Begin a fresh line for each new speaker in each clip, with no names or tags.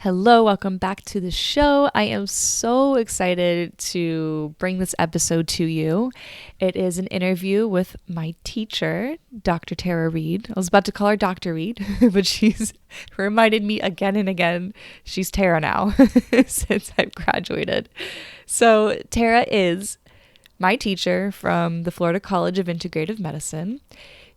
Hello, welcome back to the show. I am so excited to bring this episode to you. It is an interview with my teacher, Dr. Tara Reed. I was about to call her Dr. Reed, but she's reminded me again and again she's Tara now since I've graduated. So Tara is my teacher from the Florida College of Integrative Medicine.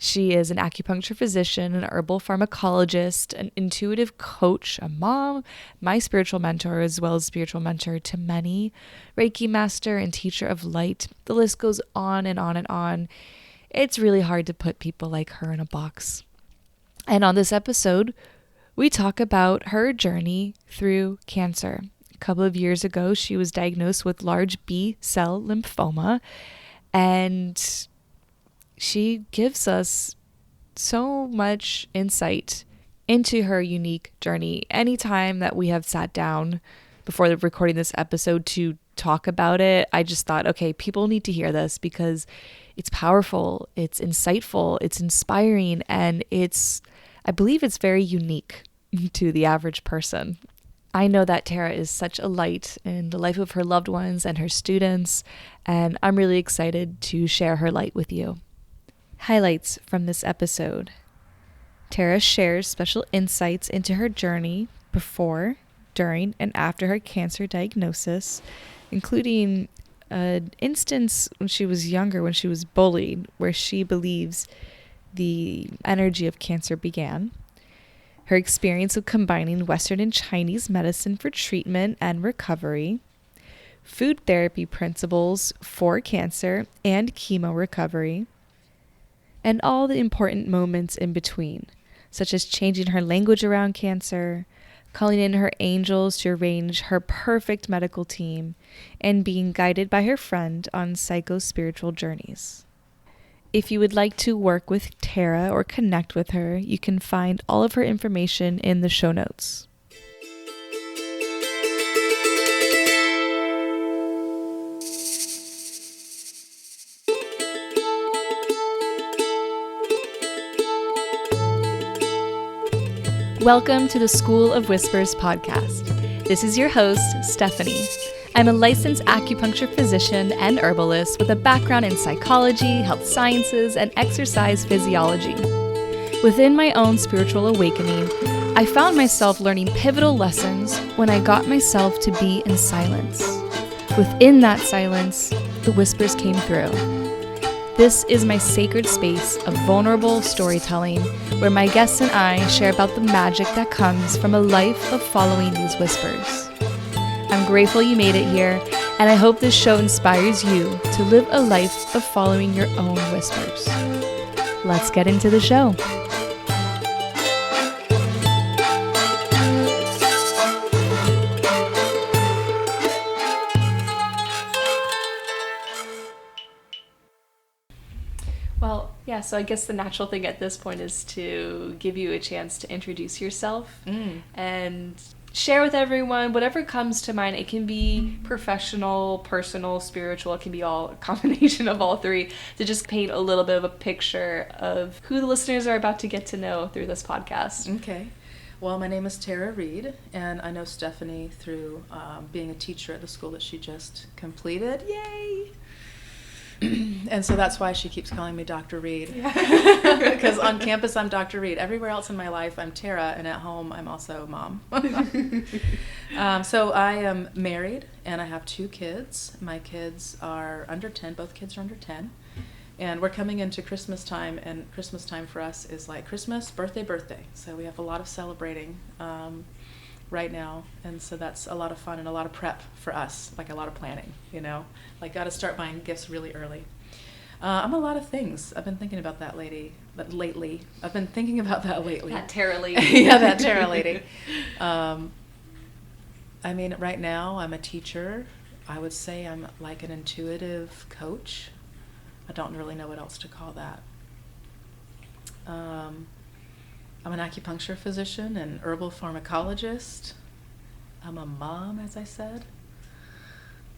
She is an acupuncture physician, an herbal pharmacologist, an intuitive coach, a mom, my spiritual mentor, as well as spiritual mentor to many, Reiki master and teacher of light. The list goes on and on and on. It's really hard to put people like her in a box. And on this episode, we talk about her journey through cancer. A couple of years ago, she was diagnosed with large B-cell lymphoma, and she gives us so much insight into her unique journey. Anytime that we have sat down before recording this episode to talk about it, I just thought, okay, people need to hear this because it's powerful, it's insightful, it's inspiring, and I believe it's very unique to the average person. I know that Tara is such a light in the life of her loved ones and her students, and I'm really excited to share her light with you. Highlights from this episode. Tara shares special insights into her journey before, during, and after her cancer diagnosis, including an instance when she was younger, when she was bullied, where she believes the energy of cancer began. Her experience of combining Western and Chinese medicine for treatment and recovery. Food therapy principles for cancer and chemo recovery. And all the important moments in between, such as changing her language around cancer, calling in her angels to arrange her perfect medical team, and being guided by her friend on psychospiritual journeys. If you would like to work with Tara or connect with her, you can find all of her information in the show notes. Welcome to the School of Whispers podcast. This is your host, Stephanie. I'm a licensed acupuncture physician and herbalist with a background in psychology, health sciences, and exercise physiology. Within my own spiritual awakening, I found myself learning pivotal lessons when I got myself to be in silence. Within that silence, the whispers came through. This is my sacred space of vulnerable storytelling where my guests and I share about the magic that comes from a life of following these whispers. I'm grateful you made it here, and I hope this show inspires you to live a life of following your own whispers. Let's get into the show. So I guess the natural thing at this point is to give you a chance to introduce yourself and share with everyone whatever comes to mind. It can be professional, personal, spiritual. It can be all a combination of all three to just paint a little bit of a picture of who the listeners are about to get to know through this podcast.
Okay. Well, my name is Tara Reed, and I know Stephanie through being a teacher at the school that she just completed. Yay! And so that's why she keeps calling me Dr. Reed. Because on campus, I'm Dr. Reed. Everywhere else in my life, I'm Tara, and at home, I'm also Mom. So I am married, and I have 2 kids. My kids are under 10. Both kids are under 10. And we're coming into Christmas time, and Christmas time for us is like Christmas, birthday. So we have a lot of celebrating right now, and so that's a lot of fun and a lot of prep for us, like a lot of planning, like got to start buying gifts really early. I'm a lot of things. I've been thinking about that lately. That
Tara lady.
Yeah, that Tara lady. Right now I'm a teacher. I would say I'm like an intuitive coach. I don't really know what else to call that. I'm an acupuncture physician and herbal pharmacologist. I'm a mom, as I said.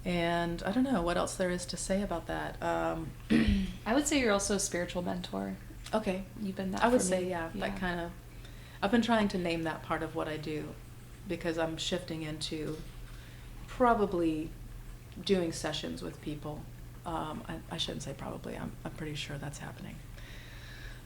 And I don't know what else there is to say about that.
I would say you're also a spiritual mentor.
Okay.
You've been that
I would
for
say,
me.
yeah, that kind of, I've been trying to name that part of what I do because I'm shifting into probably doing sessions with people. I shouldn't say probably. I'm pretty sure that's happening.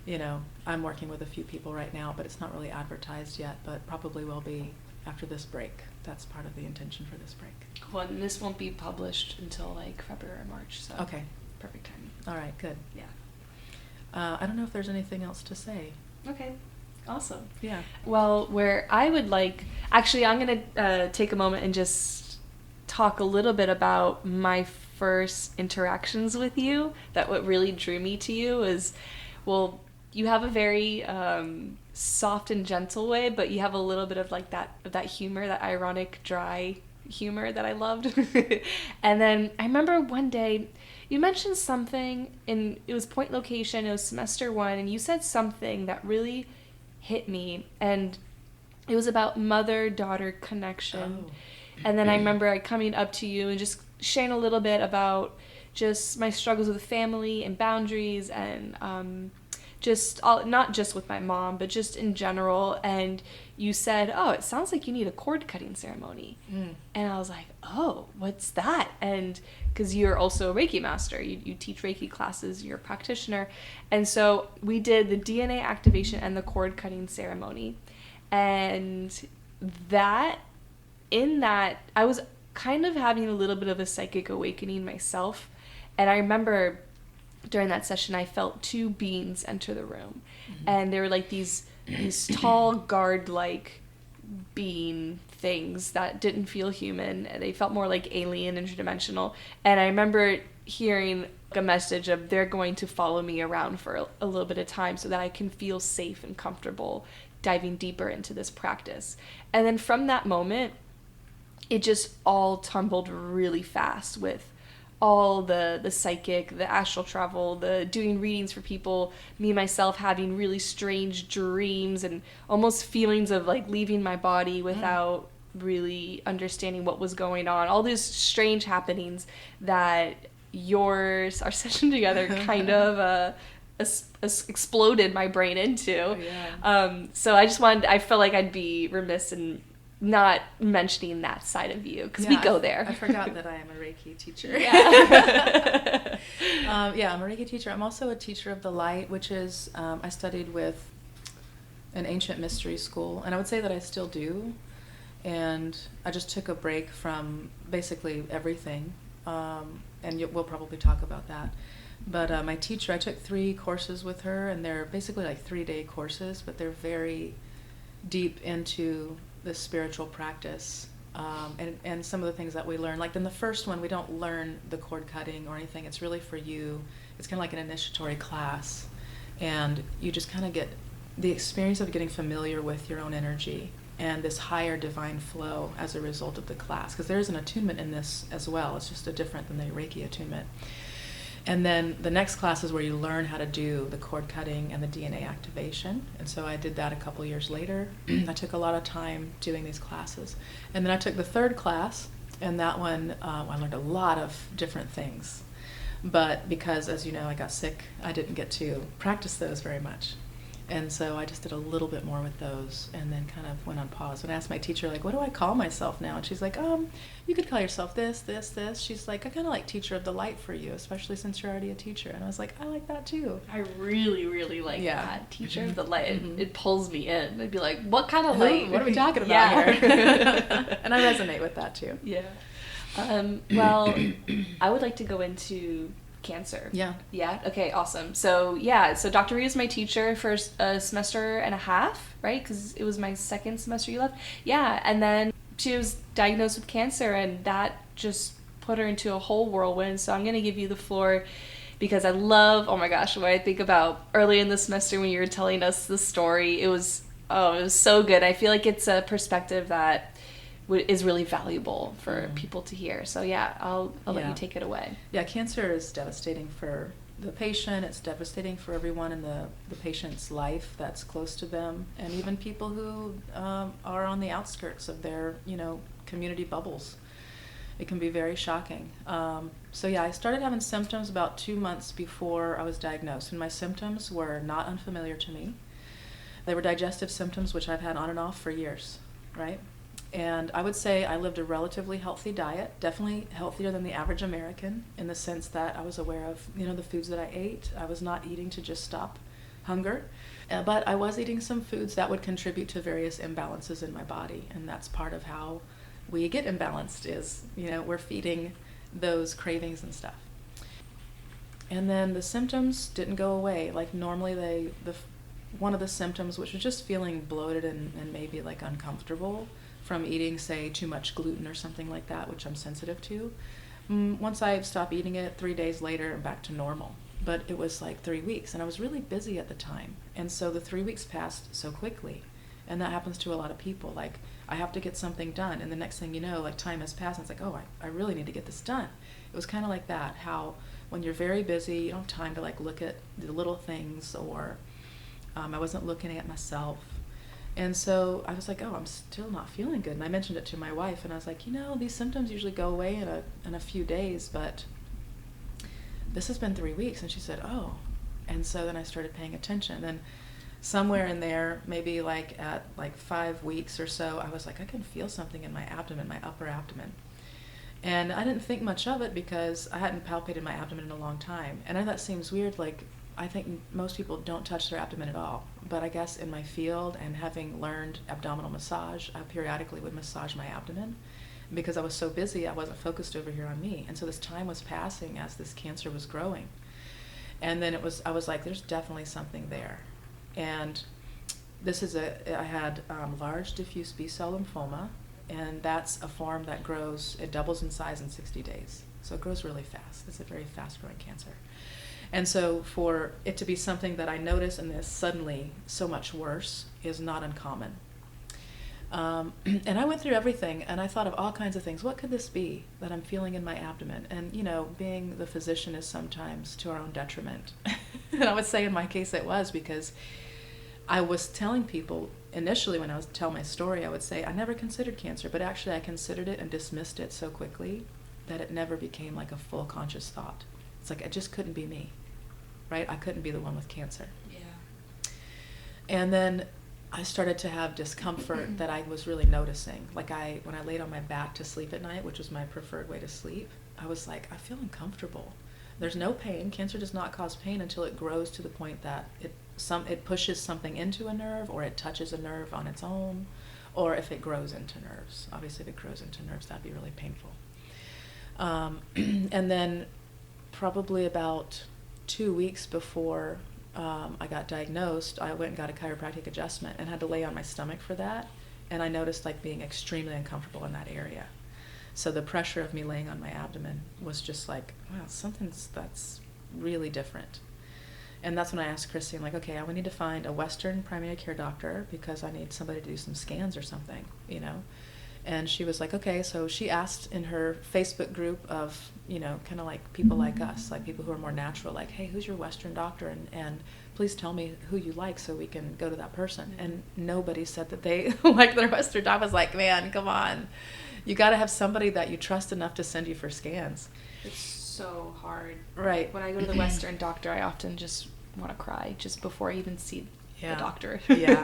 You know, I'm working with a few people right now, but it's not really advertised yet, but probably will be after this break. That's part of the intention for this break.
Well, and this won't be published until like February or March, so
Okay.
Perfect timing.
All right, good.
Yeah.
I don't know if there's anything else to say.
Okay. Awesome.
Yeah.
Well, where I would like, actually, I'm going to take a moment and just talk a little bit about my first interactions with you. That what really drew me to you is, well, you have a very soft and gentle way, but you have a little bit of like that humor, that ironic, dry humor that I loved. And then I remember one day you mentioned something, and it was point location, it was semester 1, and you said something that really hit me, and it was about mother-daughter connection.
Oh.
And then I remember coming up to you and just sharing a little bit about just my struggles with family and boundaries, and just all, not just with my mom, but just in general. And you said, oh, it sounds like you need a cord cutting ceremony. And I was like, oh, what's that? And because you're also a Reiki master, you teach Reiki classes, you're a practitioner. And so we did the DNA activation and the cord cutting ceremony. And in that, I was kind of having a little bit of a psychic awakening myself. And I remember during that session, I felt 2 beings enter the room. And they were like these tall guard-like being things that didn't feel human. They felt more like alien, interdimensional. And I remember hearing a message of they're going to follow me around for a little bit of time so that I can feel safe and comfortable diving deeper into this practice. And then from that moment, it just all tumbled really fast with all the psychic, the astral travel, the doing readings for people, me myself having really strange dreams and almost feelings of like leaving my body without really understanding what was going on. All these strange happenings that our session together kind of exploded my brain into.
Yeah.
So I felt like I'd be remiss in not mentioning that side of you, because we go there.
I forgot that I am a Reiki teacher.
Yeah.
I'm a Reiki teacher. I'm also a teacher of the light, which is, I studied with an ancient mystery school, and I would say that I still do. And I just took a break from basically everything, and we'll probably talk about that. But my teacher, I took 3 courses with her, and they're basically like 3-day courses, but they're very deep into the spiritual practice, and some of the things that we learn. Like in the first one, we don't learn the cord cutting or anything. It's really for you. It's kind of like an initiatory class, and you just kind of get the experience of getting familiar with your own energy and this higher divine flow as a result of the class, because there's an attunement in this as well. It's just different than the Reiki attunement. And then the next class is where you learn how to do the cord cutting and the DNA activation. And so I did that a couple years later. I took a lot of time doing these classes. And then I took the 3rd class, and that one, I learned a lot of different things. But because, as you know, I got sick, I didn't get to practice those very much. And so I just did a little bit more with those, and then kind of went on pause. When I asked my teacher, like, what do I call myself now? And she's like, you could call yourself this, this, this. She's like, I kind of like teacher of the light for you, especially since you're already a teacher. And I was like, I like that too.
I really, really like that. Teacher of the light.
Mm-hmm.
It pulls me in. I'd be like, what kind of light?
What are we talking about here? And I resonate with that too.
Yeah. Well, I would like to go into cancer.
Yeah.
Yeah? Okay, awesome. So Dr. Reed was my teacher for a semester and a half, right? Because it was my 2nd semester you left. Yeah, and then she was diagnosed with cancer, and that just put her into a whole whirlwind. So I'm going to give you the floor, because I love, oh my gosh, when I think about early in the semester when you were telling us the story, it was so good. I feel like it's a perspective that is really valuable for people to hear. So I'll let you take it away.
Yeah, cancer is devastating for the patient. It's devastating for everyone in the patient's life that's close to them, and even people who are on the outskirts of their community bubbles. It can be very shocking. I started having symptoms about 2 months before I was diagnosed, and my symptoms were not unfamiliar to me. They were digestive symptoms, which I've had on and off for years, right? And I would say I lived a relatively healthy diet, definitely healthier than the average American, in the sense that I was aware of, the foods that I ate. I was not eating to just stop hunger, but I was eating some foods that would contribute to various imbalances in my body. And that's part of how we get imbalanced is, we're feeding those cravings and stuff. And then the symptoms didn't go away. Like normally one of the symptoms, which was just feeling bloated and maybe like uncomfortable from eating, say, too much gluten or something like that, which I'm sensitive to. Once I stopped eating it, 3 days later, I'm back to normal. But it was like 3 weeks, and I was really busy at the time. And so the 3 weeks passed so quickly. And that happens to a lot of people. Like, I have to get something done, and the next thing you know, like, time has passed, and it's like, oh, I really need to get this done. It was kind of like that, how when you're very busy, you don't have time to, like, look at the little things, or I wasn't looking at myself. And so I was like, oh, I'm still not feeling good. And I mentioned it to my wife, and I was like, these symptoms usually go away in a few days, but this has been 3 weeks. And she said, oh. And so then I started paying attention. Then somewhere in there, maybe like at like 5 weeks or so, I was like, I can feel something in my abdomen, my upper abdomen. And I didn't think much of it because I hadn't palpated my abdomen in a long time. And I know that seems weird, like, I think most people don't touch their abdomen at all. But I guess in my field and having learned abdominal massage, I periodically would massage my abdomen. Because I was so busy, I wasn't focused over here on me. And so this time was passing as this cancer was growing. And then I was like, there's definitely something there. And I had large diffuse B-cell lymphoma, and that's a form that grows, it doubles in size in 60 days. So it grows really fast. It's a very fast-growing cancer. And so for it to be something that I notice and is suddenly so much worse is not uncommon. And I went through everything, and I thought of all kinds of things. What could this be that I'm feeling in my abdomen? And, being the physician is sometimes to our own detriment. And I would say in my case it was, because I was telling people initially when I was telling my story, I would say I never considered cancer, but actually I considered it and dismissed it so quickly that it never became like a full conscious thought. It's like it just couldn't be me, right? I couldn't be the one with cancer.
Yeah.
And then I started to have discomfort that I was really noticing. Like when I laid on my back to sleep at night, which was my preferred way to sleep, I was like, I feel uncomfortable. There's no pain. Cancer does not cause pain until it grows to the point that it pushes something into a nerve, or it touches a nerve on its own, or if it grows into nerves. Obviously, if it grows into nerves, that'd be really painful. And then probably about 2 weeks before I got diagnosed, I went and got a chiropractic adjustment and had to lay on my stomach for that. And I noticed like being extremely uncomfortable in that area. So the pressure of me laying on my abdomen was just like, wow, that's really different. And that's when I asked Christy, I'm like, okay, I need to find a Western primary care doctor because I need somebody to do some scans or something, And she was like, okay. So she asked in her Facebook group of, kind of like people like us, like people who are more natural, like, hey, who's your Western doctor? And please tell me who you like so we can go to that person. And nobody said that they liked their Western doctor. I was like, man, come on. You got to have somebody that you trust enough to send you for scans.
It's so hard.
Right.
When I go to the Western doctor, I often just want to cry just before I even see the doctor.
Yeah.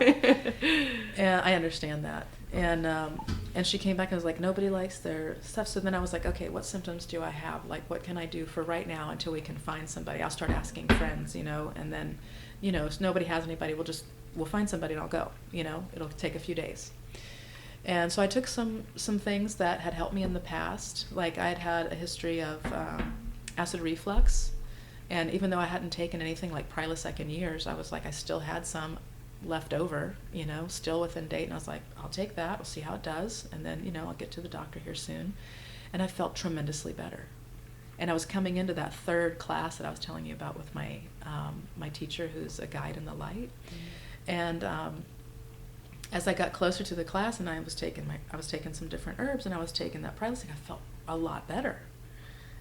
And I understand that. And she came back and was like, nobody likes their stuff. So then I was like, okay, what symptoms do I have? Like, what can I do for right now until we can find somebody? I'll start asking friends, and then, if nobody has anybody, we'll find somebody and I'll go, it'll take a few days. And so I took some things that had helped me in the past. Like I had a history of acid reflux. And even though I hadn't taken anything like Prilosec in years, I was like, I still had some left over, still within date. And I was like, I'll take that. We'll see how it does. And then, I'll get to the doctor here soon. And I felt tremendously better. And I was coming into that third class that I was telling you about with my my teacher, who's a guide in the light. Mm-hmm. And as I got closer to the class, and I was taking some different herbs, and I was taking that Prilosec, I felt a lot better.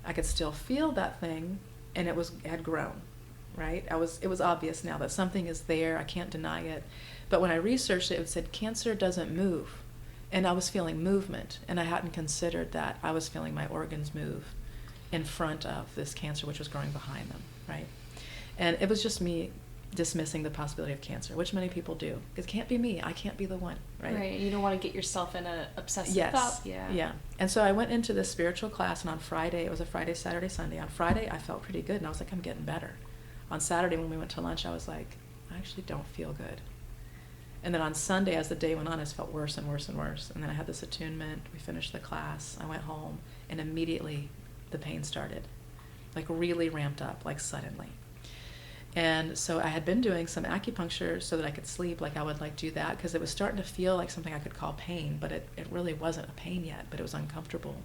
I could still feel that thing, and it had grown, right? It was obvious now that something is there. I can't deny it. But when I researched it, it said cancer doesn't move, and I was feeling movement, and I hadn't considered that I was feeling my organs move in front of this cancer, which was growing behind them, right? And it was just me dismissing the possibility of cancer, which many people do. It can't be me. I can't be the one, right?
Right. You don't want to get yourself in an obsessive
Yes.
thought. Yeah.
Yeah. And so I went into this spiritual class, and on Friday, it was a Friday, Saturday, Sunday. On Friday, I felt pretty good, and I was like, I'm getting better. On Saturday, when we went to lunch, I was like, I actually don't feel good. And then on Sunday, as the day went on, I just felt worse and worse and worse. And then I had this attunement. We finished the class. I went home, and immediately the pain started, like really ramped up, like suddenly. And so I had been doing some acupuncture so that I could sleep. Like I would like do that because it was starting to feel like something I could call pain, but it really wasn't a pain yet, but it was uncomfortable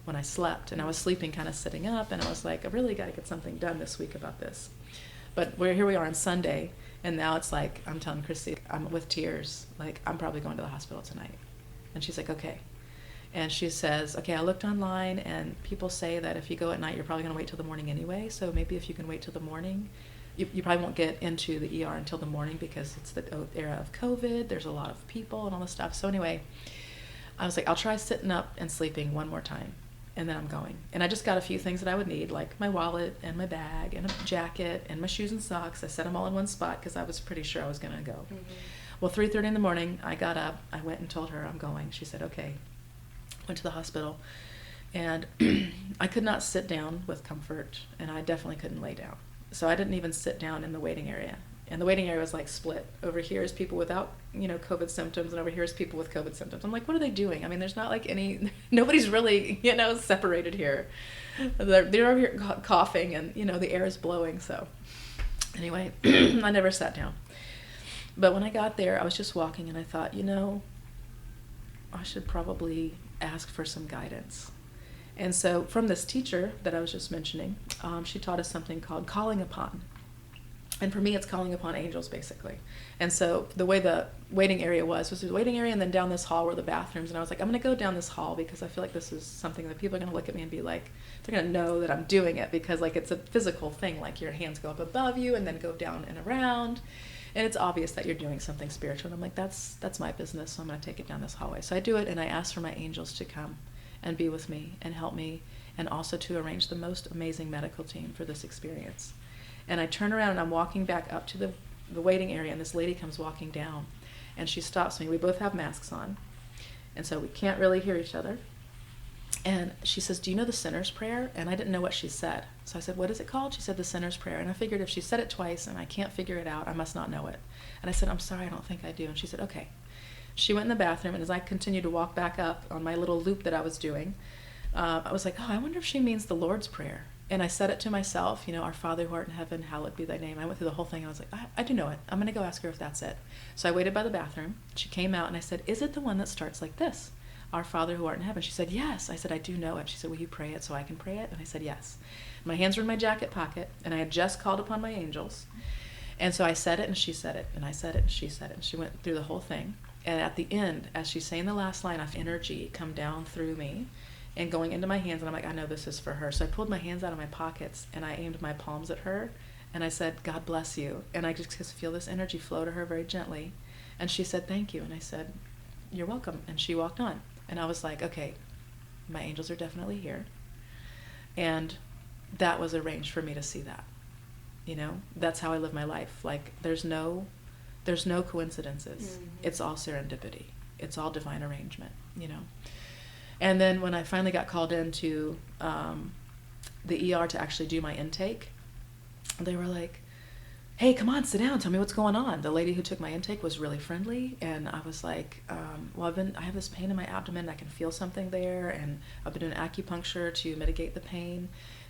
when I slept. And I was sleeping kind of sitting up, and I was like, I really got to get something done this week about this. But here we are on Sunday, and now it's like, I'm telling Christy, I'm with tears, like I'm probably going to the hospital tonight. And she's like, okay. And she says, okay, I looked online, and people say that if you go at night, you're probably going to wait till the morning anyway. So maybe if you can wait till the morning, you probably won't get into the ER until the morning because it's the era of COVID. There's a lot of people and all this stuff. So anyway, I was like, I'll try sitting up and sleeping one more time, and then I'm going. And I just got a few things that I would need, like my wallet and my bag and a jacket and my shoes and socks. I set them all in one spot because I was pretty sure I was going to go. Mm-hmm. Well, 3:30 in the morning, I got up. I went and told her I'm going. She said, okay. Went to the hospital. And I could not sit down with comfort, and I definitely couldn't lay down. So I didn't even sit down in the waiting area. And the waiting area was like split. Over here is people without, COVID symptoms, and over here is people with COVID symptoms. I'm like, what are they doing? I mean, there's not like nobody's really, separated here. They're over here coughing, and, the air is blowing. So anyway, I never sat down. But when I got there, I was just walking, and I thought, I should probably ask for some guidance. And so from this teacher that I was just mentioning, she taught us something called calling upon. And for me, it's calling upon angels, basically. And so the way the waiting area was the waiting area, and then down this hall were the bathrooms. And I was like, I'm going to go down this hall because I feel like this is something that people are going to look at me and be like, they're going to know that I'm doing it because, like, it's a physical thing. Like, your hands go up above you and then go down and around. And it's obvious that you're doing something spiritual. And I'm like, that's my business, so I'm going to take it down this hallway. So I do it, and I ask for my angels to come and be with me and help me, and also to arrange the most amazing medical team for this experience. And I turn around, and I'm walking back up to the waiting area, and this lady comes walking down, and she stops me. We both have masks on, and so we can't really hear each other. And she says, do you know the sinner's prayer? And I didn't know what she said. So I said, what is it called? She said, the sinner's prayer. And I figured if she said it twice and I can't figure it out, I must not know it. And I said, I'm sorry, I don't think I do. And she said, okay. She went in the bathroom, and as I continued to walk back up on my little loop that I was doing, I was like, I wonder if she means the Lord's Prayer. And I said it to myself, our Father who art in heaven, hallowed be thy name. I went through the whole thing. I was like, I do know it. I'm going to go ask her if that's it. So I waited by the bathroom. She came out, and I said, is it the one that starts like this? Our Father who art in heaven. She said, yes. I said, I do know it. She said, will you pray it so I can pray it? And I said, yes. My hands were in my jacket pocket, and I had just called upon my angels. And so I said it, and she said it, and I said it, and she said it. And she went through the whole thing. And at the end, as she's saying the last line, I felt energy come down through me and going into my hands. And I'm like, I know this is for her. So I pulled my hands out of my pockets, and I aimed my palms at her. And I said, God bless you. And I just feel this energy flow to her very gently. And she said, thank you. And I said, you're welcome. And she walked on. And I was like, okay, my angels are definitely here. And that was arranged for me to see that. That's how I live my life. Like, there's no coincidences. Mm-hmm. It's all serendipity. It's all divine arrangement, And then when I finally got called into the ER to actually do my intake, they were like, hey, come on, sit down, tell me what's going on. The lady who took my intake was really friendly, and I was like, I have this pain in my abdomen, I can feel something there, and I've been doing acupuncture to mitigate the pain.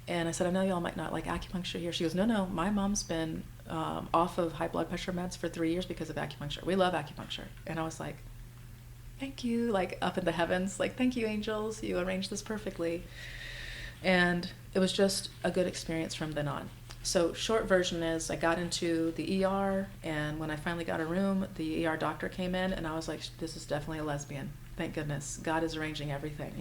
And I said, I know y'all might not like acupuncture here. She goes, no, my mom's been off of high blood pressure meds for 3 years because of acupuncture. We love acupuncture. And I was like, thank you, like up in the heavens, like, thank you, angels, you arranged this perfectly. And it was just a good experience from then on. So short version is I got into the ER, and when I finally got a room, the ER doctor came in, and I was like, this is definitely a lesbian. Thank goodness. God is arranging everything,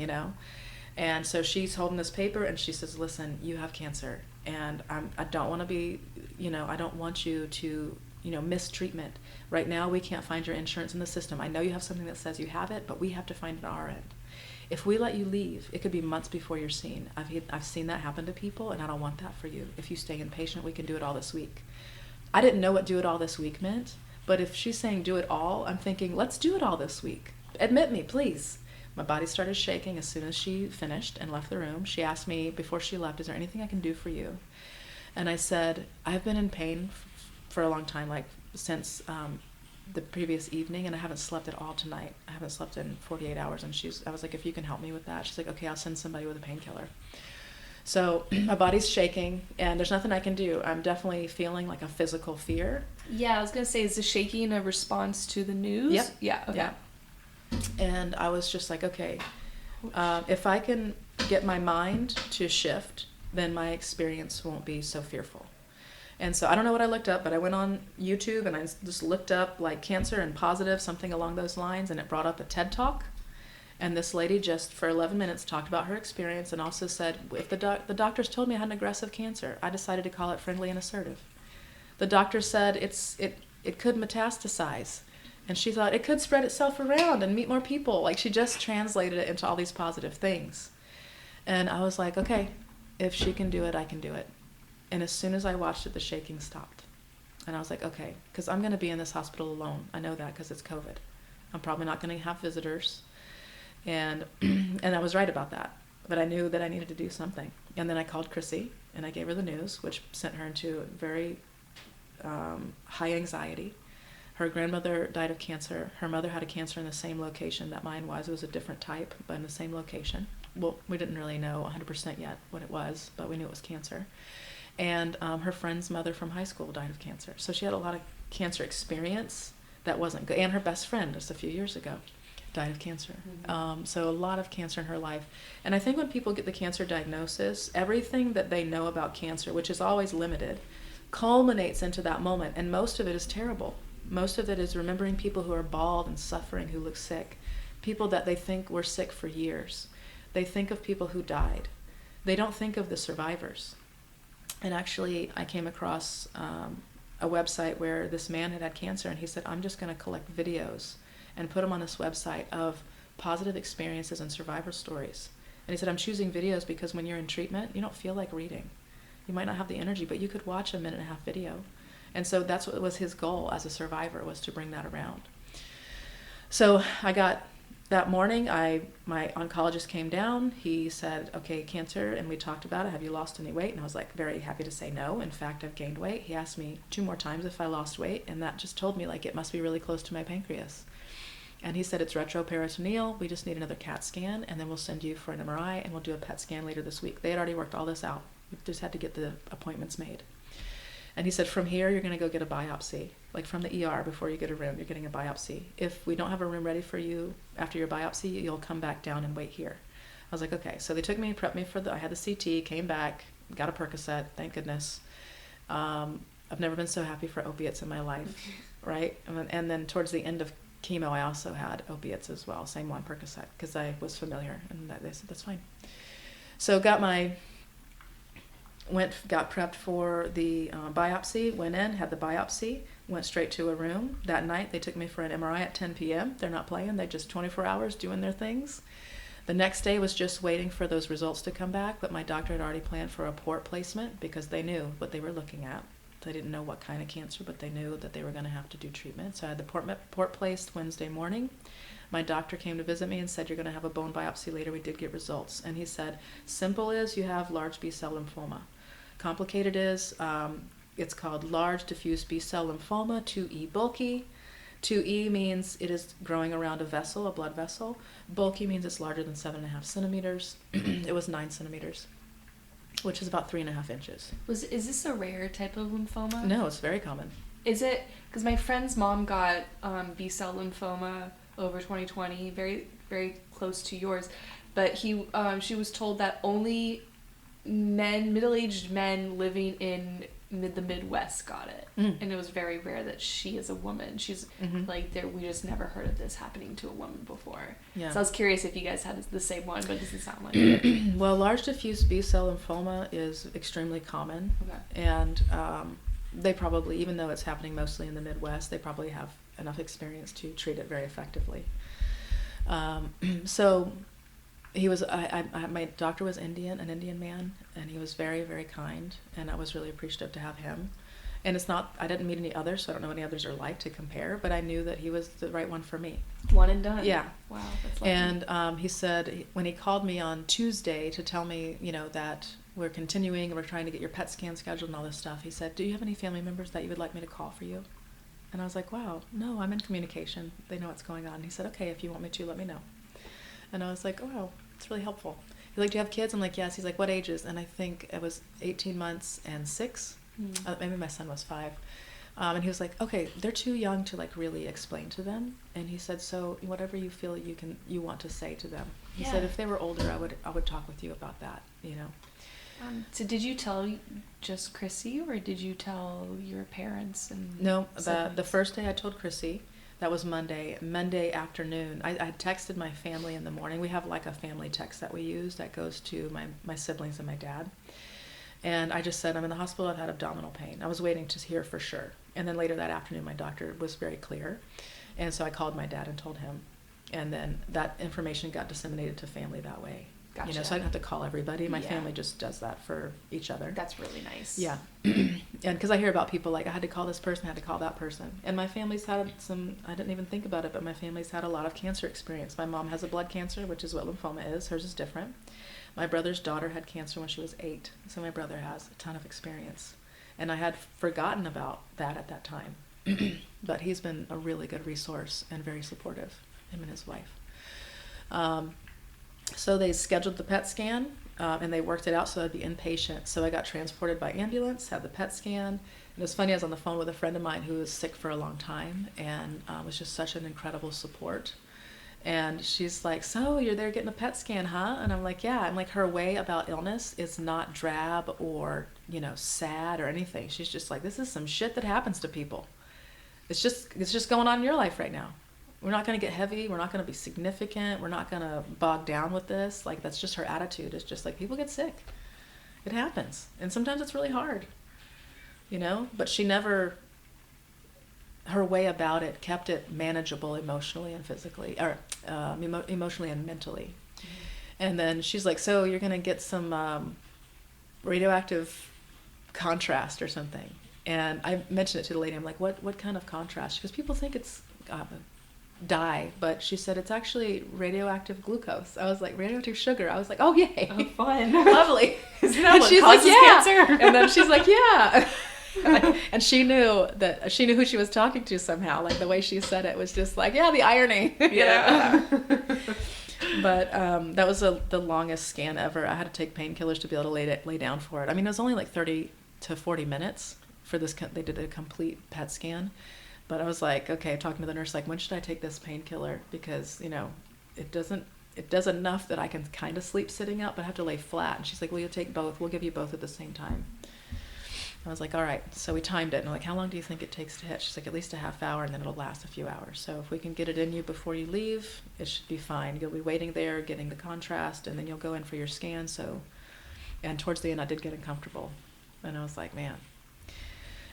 And so she's holding this paper, and she says, listen, you have cancer, and I don't want to be, I don't want you to, miss treatment. Right now, we can't find your insurance in the system. I know you have something that says you have it, but we have to find it on our end. If we let you leave, it could be months before you're seen. I've seen that happen to people, and I don't want that for you. If you stay inpatient, we can do it all this week. I didn't know what do it all this week meant, but if she's saying do it all, I'm thinking, let's do it all this week. Admit me, please. My body started shaking as soon as she finished and left the room. She asked me before she left, is there anything I can do for you? And I said, I've been in pain for a long time, like since the previous evening, and I haven't slept at all tonight. I haven't slept in 48 hours. And I was like, if you can help me with that. She's like, okay, I'll send somebody with a painkiller. So my body's shaking, and there's nothing I can do. I'm definitely feeling like a physical fear.
Yeah, I was going to say, is the shaking a response to the news?
Yep.
Yeah, okay.
Yeah. And I was just like, okay, if I can get my mind to shift, then my experience won't be so fearful. And so I don't know what I looked up, but I went on YouTube and I just looked up like cancer and positive, something along those lines, and it brought up a TED Talk. And this lady just for 11 minutes talked about her experience and also said, if the doctors told me I had an aggressive cancer, I decided to call it friendly and assertive. The doctor said it could metastasize. And she thought it could spread itself around and meet more people. Like she just translated it into all these positive things. And I was like, okay, if she can do it, I can do it. And as soon as I watched it, the shaking stopped. And I was like, okay, because I'm going to be in this hospital alone. I know that because it's COVID. I'm probably not going to have visitors. And I was right about that. But I knew that I needed to do something. And then I called Chrissy and I gave her the news, which sent her into very high anxiety. Her grandmother died of cancer. Her mother had a cancer in the same location that mine was. It was a different type, but in the same location. Well, we didn't really know 100% yet what it was, but we knew it was cancer. And her friend's mother from high school died of cancer. So she had a lot of cancer experience that wasn't good. And her best friend, just a few years ago, died of cancer. Mm-hmm. So a lot of cancer in her life. And I think when people get the cancer diagnosis, everything that they know about cancer, which is always limited, culminates into that moment. And most of it is terrible. Most of it is remembering people who are bald and suffering, who look sick. People that they think were sick for years. They think of people who died. They don't think of the survivors. And actually, I came across a website where this man had cancer, and he said, I'm just going to collect videos and put them on this website of positive experiences and survivor stories. And he said, I'm choosing videos because when you're in treatment, you don't feel like reading. You might not have the energy, but you could watch a 1.5-minute video. And so that's what was his goal as a survivor, was to bring that around. So I got, that morning, my oncologist came down. He said, okay, cancer, and we talked about it. Have you lost any weight? And I was like very happy to say no. In fact, I've gained weight. He asked me 2 more times if I lost weight, and that just told me like it must be really close to my pancreas. And he said, it's retroperitoneal. We just need another CAT scan, and then we'll send you for an MRI, and we'll do a PET scan later this week. They had already worked all this out. We just had to get the appointments made. And he said, from here, you're going to go get a biopsy. Like from the ER, before you get a room, you're getting a biopsy. If we don't have a room ready for you after your biopsy, you'll come back down and wait here. I was like, okay. So they took me, prepped me for I had the CT, came back, got a Percocet, thank goodness. I've never been so happy for opiates in my life, right? And then towards the end of chemo, I also had opiates as well, same one, Percocet, because I was familiar, and they said, that's fine. So got prepped for the biopsy, went in, had the biopsy, went straight to a room. That night, they took me for an MRI at 10 p.m. They're not playing. They're just 24 hours doing their things. The next day was just waiting for those results to come back, but my doctor had already planned for a port placement because they knew what they were looking at. They didn't know what kind of cancer, but they knew that they were going to have to do treatment. So I had the port placed Wednesday morning. My doctor came to visit me and said, you're going to have a bone biopsy later. We did get results. And he said, simple is you have large B-cell lymphoma. Complicated is, it's called large diffuse B-cell lymphoma, 2E bulky. 2E means it is growing around a vessel, a blood vessel. Bulky means it's larger than 7.5 centimeters. It was 9 centimeters, which is about 3.5 inches.
Is this a rare type of lymphoma?
No, it's very common.
Is it? Because my friend's mom got B-cell lymphoma over 2020, very, very close to yours. But she was told that only middle-aged men living in the Midwest got it. And it was very rare that she is a woman. She's like, we just never heard of this happening to a woman before. Yeah. So I was curious if you guys had the same one, but it doesn't sound like it.
Well, large diffuse B-cell lymphoma is extremely common. Okay. And they probably, even though it's happening mostly in the Midwest, they probably have enough experience to treat it very effectively. So he was, my doctor was an Indian man, and he was very, very kind, and I was really appreciative to have him. And it's not, I didn't meet any others, so I don't know what any others are like to compare, but I knew that he was the right one for me.
One and done.
Yeah.
Wow, that's lucky.
And he said, when he called me on Tuesday to tell me, that we're continuing and we're trying to get your PET scan scheduled and all this stuff, he said, do you have any family members that you would like me to call for you? And I was like, wow, no, I'm in communication. They know what's going on. And he said, okay, if you want me to, let me know. And I was like, oh, wow, it's really helpful. He's like, do you have kids? I'm like, yes. He's like, what ages? And I think it was 18 months and 6. Maybe my son was 5. And he was like, okay, they're too young to like really explain to them. And he said, so whatever you feel you want to say to them. He said, if they were older, I would talk with you about that,
So did you tell just Chrissy, or did you tell your parents? And
no, the first day I told Chrissy. That was Monday. Monday afternoon, I texted my family in the morning. We have like a family text that we use that goes to my siblings and my dad. And I just said, I'm in the hospital, I've had abdominal pain. I was waiting to hear for sure. And then later that afternoon, my doctor was very clear. And so I called my dad and told him. And then that information got disseminated to family that way.
Gotcha.
So I didn't have to call everybody. My family just does that for each other.
That's really nice.
Yeah. And because I hear about people like, I had to call this person, I had to call that person. And my family's had I didn't even think about it, but my family's had a lot of cancer experience. My mom has a blood cancer, which is what lymphoma is. Hers is different. My brother's daughter had cancer when she was 8. So my brother has a ton of experience. And I had forgotten about that at that time. But he's been a really good resource and very supportive, him and his wife. So they scheduled the PET scan, and they worked it out so I'd be inpatient. So I got transported by ambulance, had the PET scan. And it was funny, I was on the phone with a friend of mine who was sick for a long time and was just such an incredible support. And she's like, so you're there getting a PET scan, huh? And I'm like, yeah. I'm like, her way about illness is not drab or, sad or anything. She's just like, this is some shit that happens to people. It's just going on in your life right now. We're not going to get heavy. We're not going to be significant. We're not going to bog down with this. Like, that's just her attitude. It's just like, people get sick. It happens. And sometimes it's really hard, but she never, her way about it kept it manageable emotionally and physically, or emotionally and mentally. Mm-hmm. And then she's like, so you're going to get some radioactive contrast or something. And I mentioned it to the lady. I'm like, what kind of contrast? Because people think it's dye, but she said it's actually radioactive glucose. I was like, radioactive sugar. I was like, oh yay,
oh, fun,
lovely.
Isn't that what causes cancer?
And then she's like, yeah. And she knew who she was talking to somehow. Like the way she said it was just like, yeah, the irony.
Yeah.
But that was the longest scan ever. I had to take painkillers to be able to lay down for it. I mean, it was only like 30 to 40 minutes for this. They did a complete PET scan. But I was like, okay, talking to the nurse, like, when should I take this painkiller? Because, it does enough that I can kind of sleep sitting up, but I have to lay flat. And she's like, well, you'll take both. We'll give you both at the same time. I was like, all right. So we timed it. And I'm like, how long do you think it takes to hit? She's like, at least a half hour, and then it'll last a few hours. So if we can get it in you before you leave, it should be fine. You'll be waiting there, getting the contrast, and then you'll go in for your scan. And towards the end, I did get uncomfortable. And I was like, man.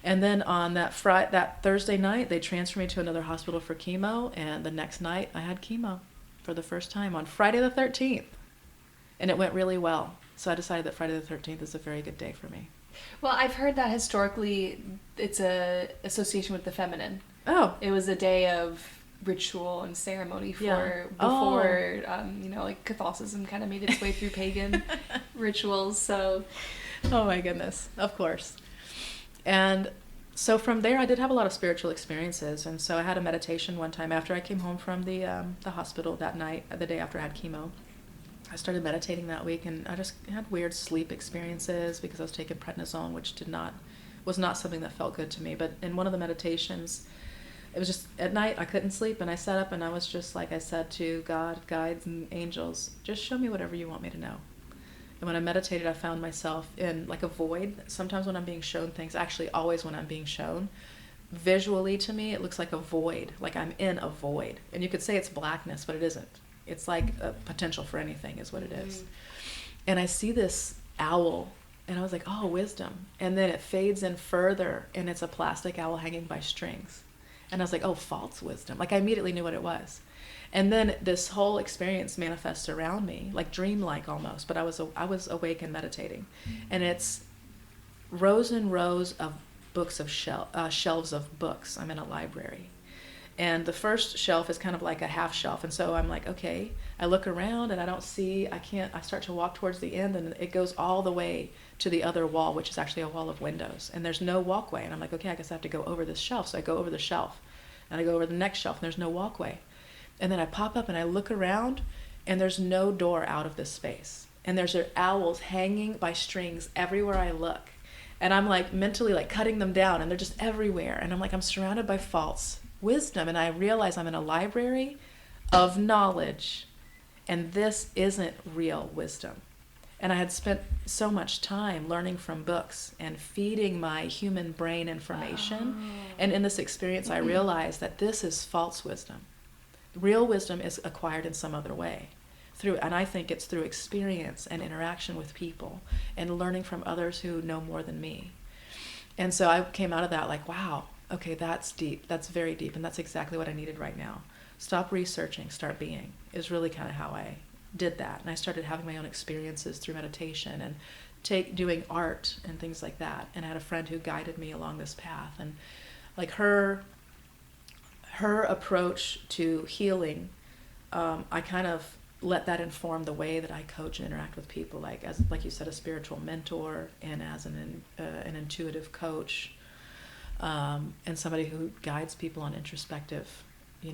And then on that Thursday night, they transferred me to another hospital for chemo. And the next night, I had chemo for the first time on Friday the 13th. And it went really well. So I decided that Friday the 13th is a very good day for me.
Well, I've heard that historically it's a association with the feminine.
Oh.
It was a day of ritual and ceremony before like Catholicism kind of made its way through pagan rituals. So.
Oh my goodness. Of course. And so from there, I did have a lot of spiritual experiences. And so I had a meditation one time after I came home from the hospital that night, the day after I had chemo. I started meditating that week, and I just had weird sleep experiences because I was taking prednisone, which was not something that felt good to me. But in one of the meditations, it was just at night, I couldn't sleep, and I sat up and I was just like I said to God, guides, and angels, just show me whatever you want me to know. And when I meditated, I found myself in like a void. Sometimes when I'm being shown things, actually always when I'm being shown, visually to me, it looks like a void, like I'm in a void. And you could say it's blackness, but it isn't. It's like a potential for anything is what it is. And I see this owl, and I was like, oh, wisdom. And then it fades in further, and it's a plastic owl hanging by strings. And I was like, oh, false wisdom. Like I immediately knew what it was. And then this whole experience manifests around me, like dreamlike almost, but I was awake and meditating. And it's rows and rows of shelves of books. I'm in a library. And the first shelf is kind of like a half shelf. And so I'm like, okay, I look around and I start to walk towards the end, and it goes all the way to the other wall, which is actually a wall of windows. And there's no walkway. And I'm like, okay, I guess I have to go over this shelf. So I go over the shelf, and I go over the next shelf, and there's no walkway. And then I pop up and I look around, and there's no door out of this space. And there's owls hanging by strings everywhere I look. And I'm like mentally like cutting them down, and they're just everywhere. And I'm like, I'm surrounded by false wisdom, and I realize I'm in a library of knowledge, and this isn't real wisdom. And I had spent so much time learning from books and feeding my human brain information. And in this experience, I realized that this is false wisdom. Real wisdom is acquired in some other way. And I think it's through experience and interaction with people and learning from others who know more than me. And so I came out of that like, wow, okay, that's deep. That's very deep. And that's exactly what I needed right now. Stop researching, start being is really kind of how I did that. And I started having my own experiences through meditation and doing art and things like that. And I had a friend who guided me along this path. And like her approach to healing, I kind of let that inform the way that I coach and interact with people, like you said, a spiritual mentor, and as an intuitive coach, and somebody who guides people on introspective, I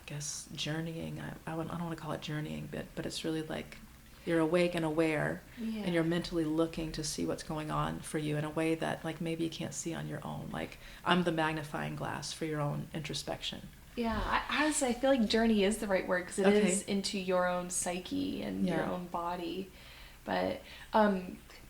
guess journeying. I don't want to call it journeying, but it's really like you're awake and aware, and you're mentally looking to see what's going on for you in a way that like maybe you can't see on your own. Like I'm the magnifying glass for your own introspection.
Yeah, I feel like journey is the right word, because it is into your own psyche and your own body. But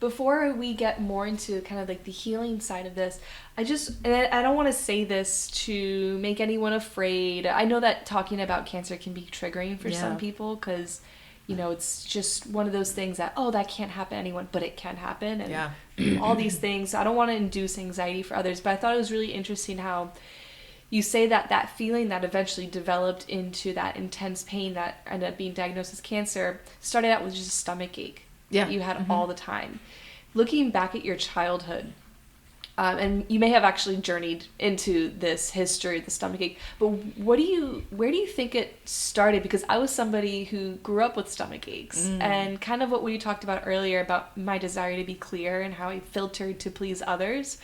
before we get more into kind of like the healing side of this, I don't want to say this to make anyone afraid. I know that talking about cancer can be triggering for some people, because it's just one of those things that, that can't happen to anyone, but it can happen, and all these things. So I don't want to induce anxiety for others, but I thought it was really interesting how you say that feeling that eventually developed into that intense pain that ended up being diagnosed as cancer started out with just a stomach ache that you had all the time. Looking back at your childhood, and you may have actually journeyed into this history of the stomach ache, but where do you think it started? Because I was somebody who grew up with stomach aches, and kind of what we talked about earlier about my desire to be clear and how I filtered to please others.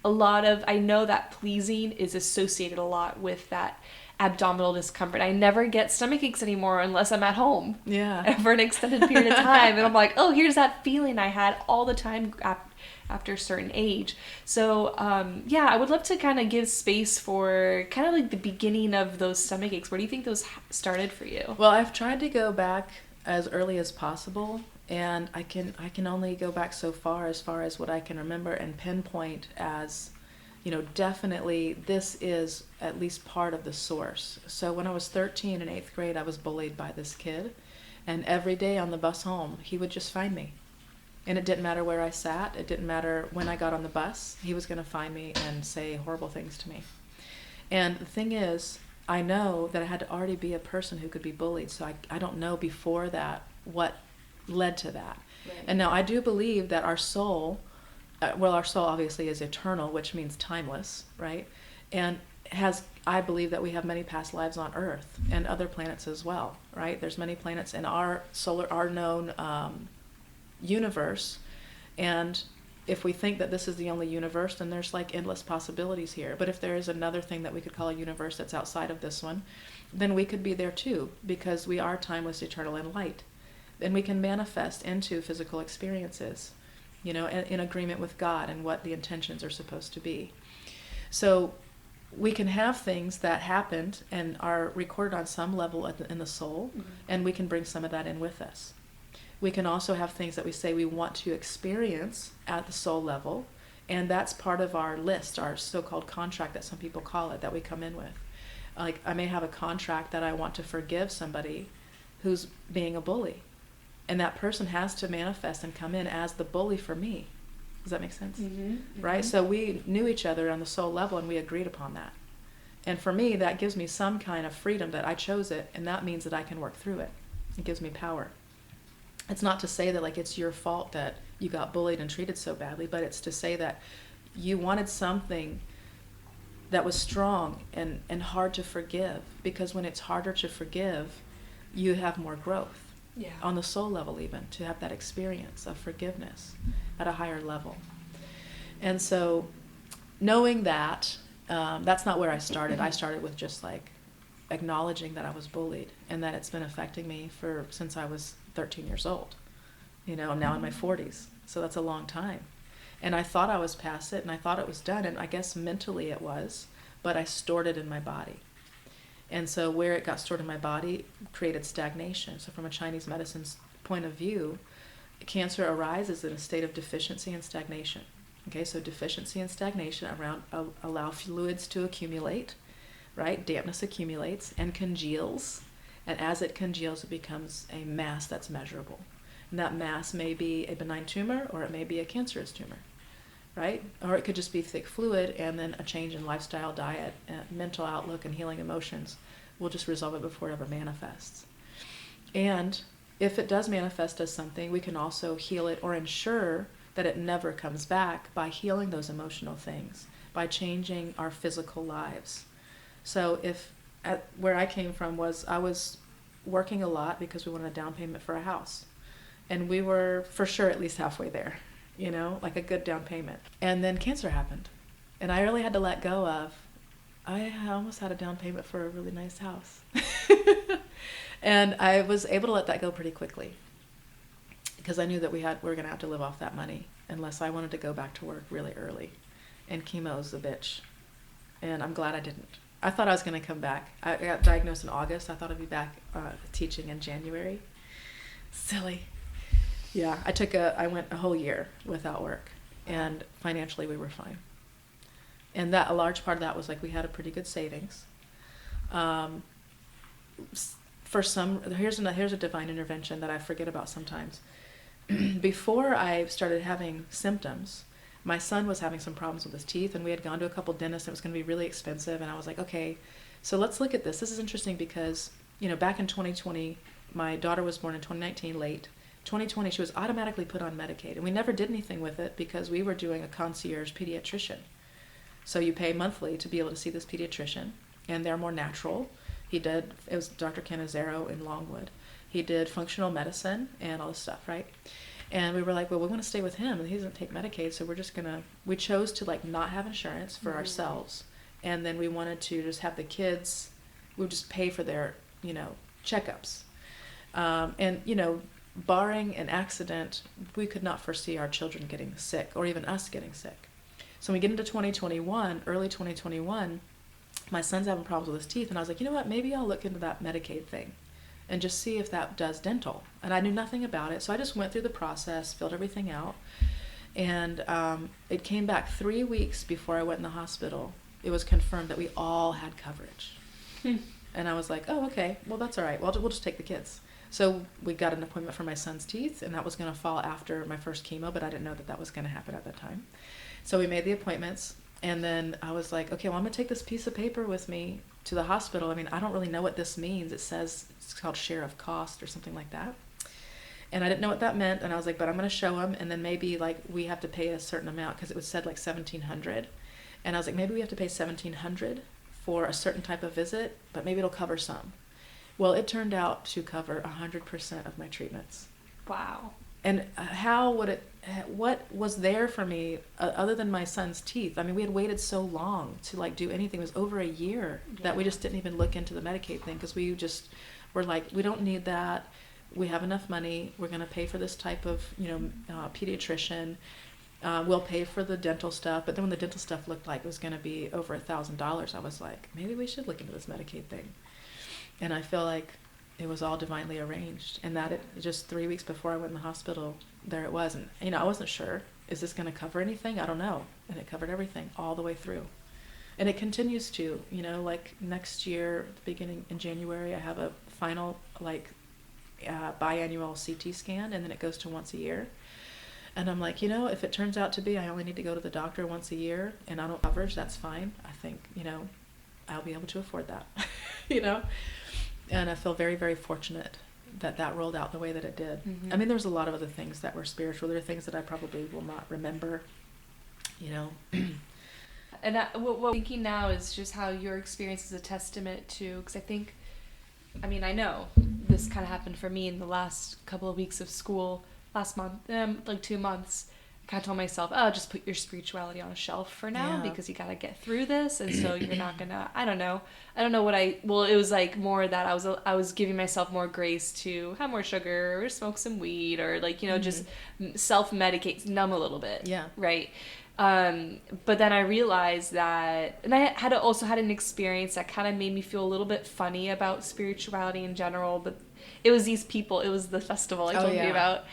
I know that pleasing is associated a lot with that abdominal discomfort. I never get stomach aches anymore unless I'm at home for an extended period of time. And I'm like, here's that feeling I had all the time after a certain age. So, I would love to kind of give space for kind of like the beginning of those stomach aches. Where do you think those started for you?
Well, I've tried to go back as early as possible. And I can only go back so far as what I can remember and pinpoint as, definitely this is at least part of the source. So when I was 13 in 8th grade, I was bullied by this kid. And every day on the bus home, he would just find me. And it didn't matter where I sat. It didn't matter when I got on the bus. He was going to find me and say horrible things to me. And the thing is, I know that I had to already be a person who could be bullied. So I don't know before that what led to that. Right. And now I do believe that our soul obviously is eternal, which means timeless, right? And I believe that we have many past lives on Earth and other planets as well, right? There's many planets in our known universe, and if we think that this is the only universe, then there's like endless possibilities here. But if there is another thing that we could call a universe that's outside of this one, then we could be there too, because we are timeless, eternal, and light. And we can manifest into physical experiences, in agreement with God and what the intentions are supposed to be. So we can have things that happened and are recorded on some level in the soul, and we can bring some of that in with us. We can also have things that we say we want to experience at the soul level, and that's part of our list, our so-called contract that some people call it, that we come in with. Like I may have a contract that I want to forgive somebody who's being a bully. And that person has to manifest and come in as the bully for me. Does that make sense? Right? So we knew each other on the soul level, and we agreed upon that. And for me, that gives me some kind of freedom that I chose it, and that means that I can work through it. It gives me power. It's not to say that like it's your fault that you got bullied and treated so badly, but it's to say that you wanted something that was strong and hard to forgive, because when it's harder to forgive, you have more growth.
Yeah.
On the soul level, even to have that experience of forgiveness at a higher level. And so knowing that, that's not where I started. I started with just like acknowledging that I was bullied and that it's been affecting me since I was 13 years old. You know, I'm now in my 40s, so that's a long time. And I thought I was past it, and I thought it was done, and I guess mentally it was, but I stored it in my body. And so where it got stored in my body created stagnation. So from a Chinese medicine's point of view, cancer arises in a state of deficiency and stagnation. Okay, so deficiency and stagnation allow fluids to accumulate, right? Dampness accumulates and congeals. And as it congeals, it becomes a mass that's measurable. And that mass may be a benign tumor, or it may be a cancerous tumor, right? Or it could just be thick fluid, and then a change in lifestyle, diet, mental outlook, and healing emotions will just resolve it before it ever manifests. And if it does manifest as something, we can also heal it or ensure that it never comes back by healing those emotional things, by changing our physical lives. So where I came from was I was working a lot because we wanted a down payment for a house. And we were for sure at least halfway there, you know, like a good down payment. And then cancer happened. And I really had to let go of, I almost had a down payment for a really nice house. And I was able to let that go pretty quickly, because I knew that we were going to have to live off that money unless I wanted to go back to work really early. And chemo's a bitch. And I'm glad I didn't. I thought I was going to come back. I got diagnosed in August. I thought I'd be back teaching in January. Silly. Yeah, I went a whole year without work, and financially we were fine. And that a large part of that was like we had a pretty good savings. Here's a divine intervention that I forget about sometimes. Before I started having symptoms, my son was having some problems with his teeth, and we had gone to a couple dentists. It was going to be really expensive, and I was like, okay, so let's look at this. This is interesting because, you know, back in 2020, my daughter was born in 2019 late. 2020, she was automatically put on Medicaid, and we never did anything with it because we were doing a concierge pediatrician. So you pay monthly to be able to see this pediatrician, and they're more natural. It was Dr. Canizero in Longwood. He did functional medicine and all this stuff, right? And we were like, well, we want to stay with him, and he doesn't take Medicaid, so we chose to like not have insurance for ourselves, and then we wanted to just have the kids, we would just pay for their, you know, checkups. And, you know, barring an accident, we could not foresee our children getting sick, or even us getting sick. So when we get into 2021, early 2021, my son's having problems with his teeth, and I was like, you know what, maybe I'll look into that Medicaid thing and just see if that does dental. And I knew nothing about it, so I just went through the process, filled everything out, and it came back 3 weeks before I went in the hospital. It was confirmed that we all had coverage. And I was like, oh, okay, well, that's all right. We'll just take the kids. So we got an appointment for my son's teeth, and that was going to fall after my first chemo, but I didn't know that that was going to happen at that time. So we made the appointments, and then I was like, okay, well, I'm going to take this piece of paper with me to the hospital. I mean, I don't really know what this means. It says it's called share of cost or something like that. And I didn't know what that meant, and I was like, but I'm going to show him, and then maybe like we have to pay a certain amount, because it was said like $1,700. And I was like, maybe we have to pay $1,700 for a certain type of visit, but maybe it'll cover some. Well, it turned out to cover 100% of my treatments.
Wow.
And what was there for me other than my son's teeth? I mean, we had waited so long to like do anything. It was over a year that we just didn't even look into the Medicaid thing, because we just were like, we don't need that. We have enough money. We're going to pay for this type of, pediatrician. We'll pay for the dental stuff. But then when the dental stuff looked like it was going to be over $1,000, I was like, maybe we should look into this Medicaid thing. And I feel like it was all divinely arranged, and that just 3 weeks before I went in the hospital, there it was. And, I wasn't sure, is this going to cover anything? I don't know. And it covered everything all the way through. And it continues to, like next year, beginning in January, I have a final, biannual CT scan, and then it goes to once a year. And I'm like, if it turns out to be I only need to go to the doctor once a year and I don't coverage, that's fine. I think, I'll be able to afford that, And I feel very, very fortunate that rolled out the way that it did. Mm-hmm. I mean, there was a lot of other things that were spiritual. There are things that I probably will not remember, you know.
And what I'm thinking now is just how your experience is a testament to, because I know this kind of happened for me in the last couple of weeks of school last month, like 2 months. I kind of told myself, oh, just put your spirituality on a shelf for now because you got to get through this. And so you're not going to, I don't know it was like more that I was giving myself more grace to have more sugar or smoke some weed or like, just self-medicate, numb a little bit.
Yeah.
Right. But then I realized that, and I also had an experience that kind of made me feel a little bit funny about spirituality in general, but it was these people, it was the festival I told you about.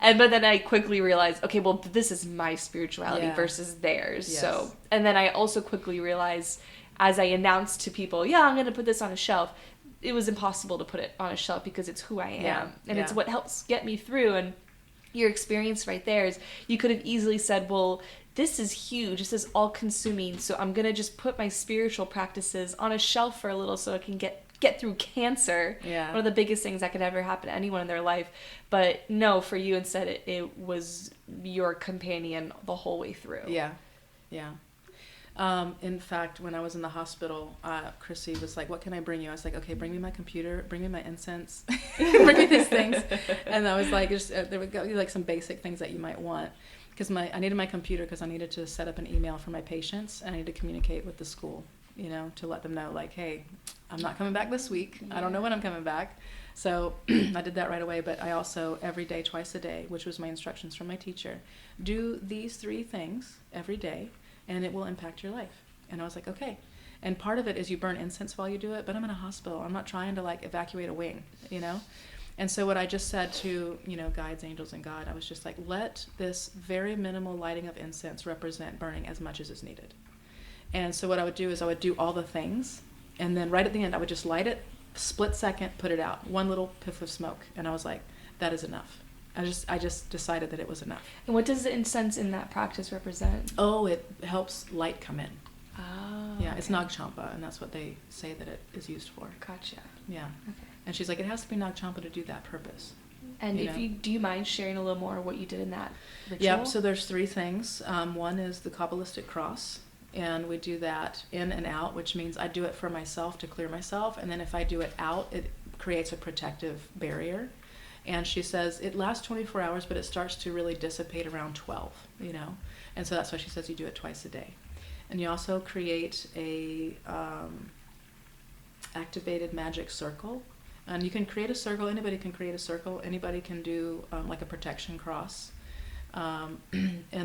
But then I quickly realized, okay, well, this is my spirituality versus theirs.
Yes.
So, and then I also quickly realized as I announced to people, I'm going to put this on a shelf, it was impossible to put it on a shelf because it's who I am. And it's what helps get me through. And your experience right there is you could have easily said, well, this is huge. This is all consuming. So I'm going to just put my spiritual practices on a shelf for a little so I can get through cancer.
Yeah.
One of the biggest things that could ever happen to anyone in their life. But no, for you instead, it was your companion the whole way through.
Yeah. Yeah. In fact, when I was in the hospital, Chrissy was like, what can I bring you? I was like, okay, bring me my computer, bring me my incense, bring me these things. And I was like, there would go like some basic things that you might want. Because I needed my computer because I needed to set up an email for my patients. And I needed to communicate with the school, to let them know, like, hey, I'm not coming back this week. I don't know when I'm coming back. So I did that right away. But I also, every day, twice a day, which was my instructions from my teacher, do these 3 things every day, and it will impact your life. And I was like, okay. And part of it is you burn incense while you do it, but I'm in a hospital. I'm not trying to, like, evacuate a wing, And so what I just said to, guides, angels, and God, I was just like, let this very minimal lighting of incense represent burning as much as is needed. And so what I would do is I would do all the things, and then right at the end, I would just light it, split second, put it out, one little puff of smoke. And I was like, that is enough. I just decided that it was enough.
And what does the incense in that practice represent?
Oh, it helps light come in.
Oh.
Yeah, okay. It's Nag Champa, and that's what they say that it is used for.
Gotcha.
Yeah.
Okay.
And she's like, it has to be Nag Champa to do that purpose.
And do you mind sharing a little more what you did in that ritual?
Yep, so there's 3 things. One is the Kabbalistic cross, and we do that in and out, which means I do it for myself to clear myself, and then if I do it out, it creates a protective barrier. And she says it lasts 24 hours, but it starts to really dissipate around 12, And so that's why she says you do it twice a day. And you also create a activated magic circle. And you can create a circle. Anybody can create a circle. Anybody can do like a protection cross. And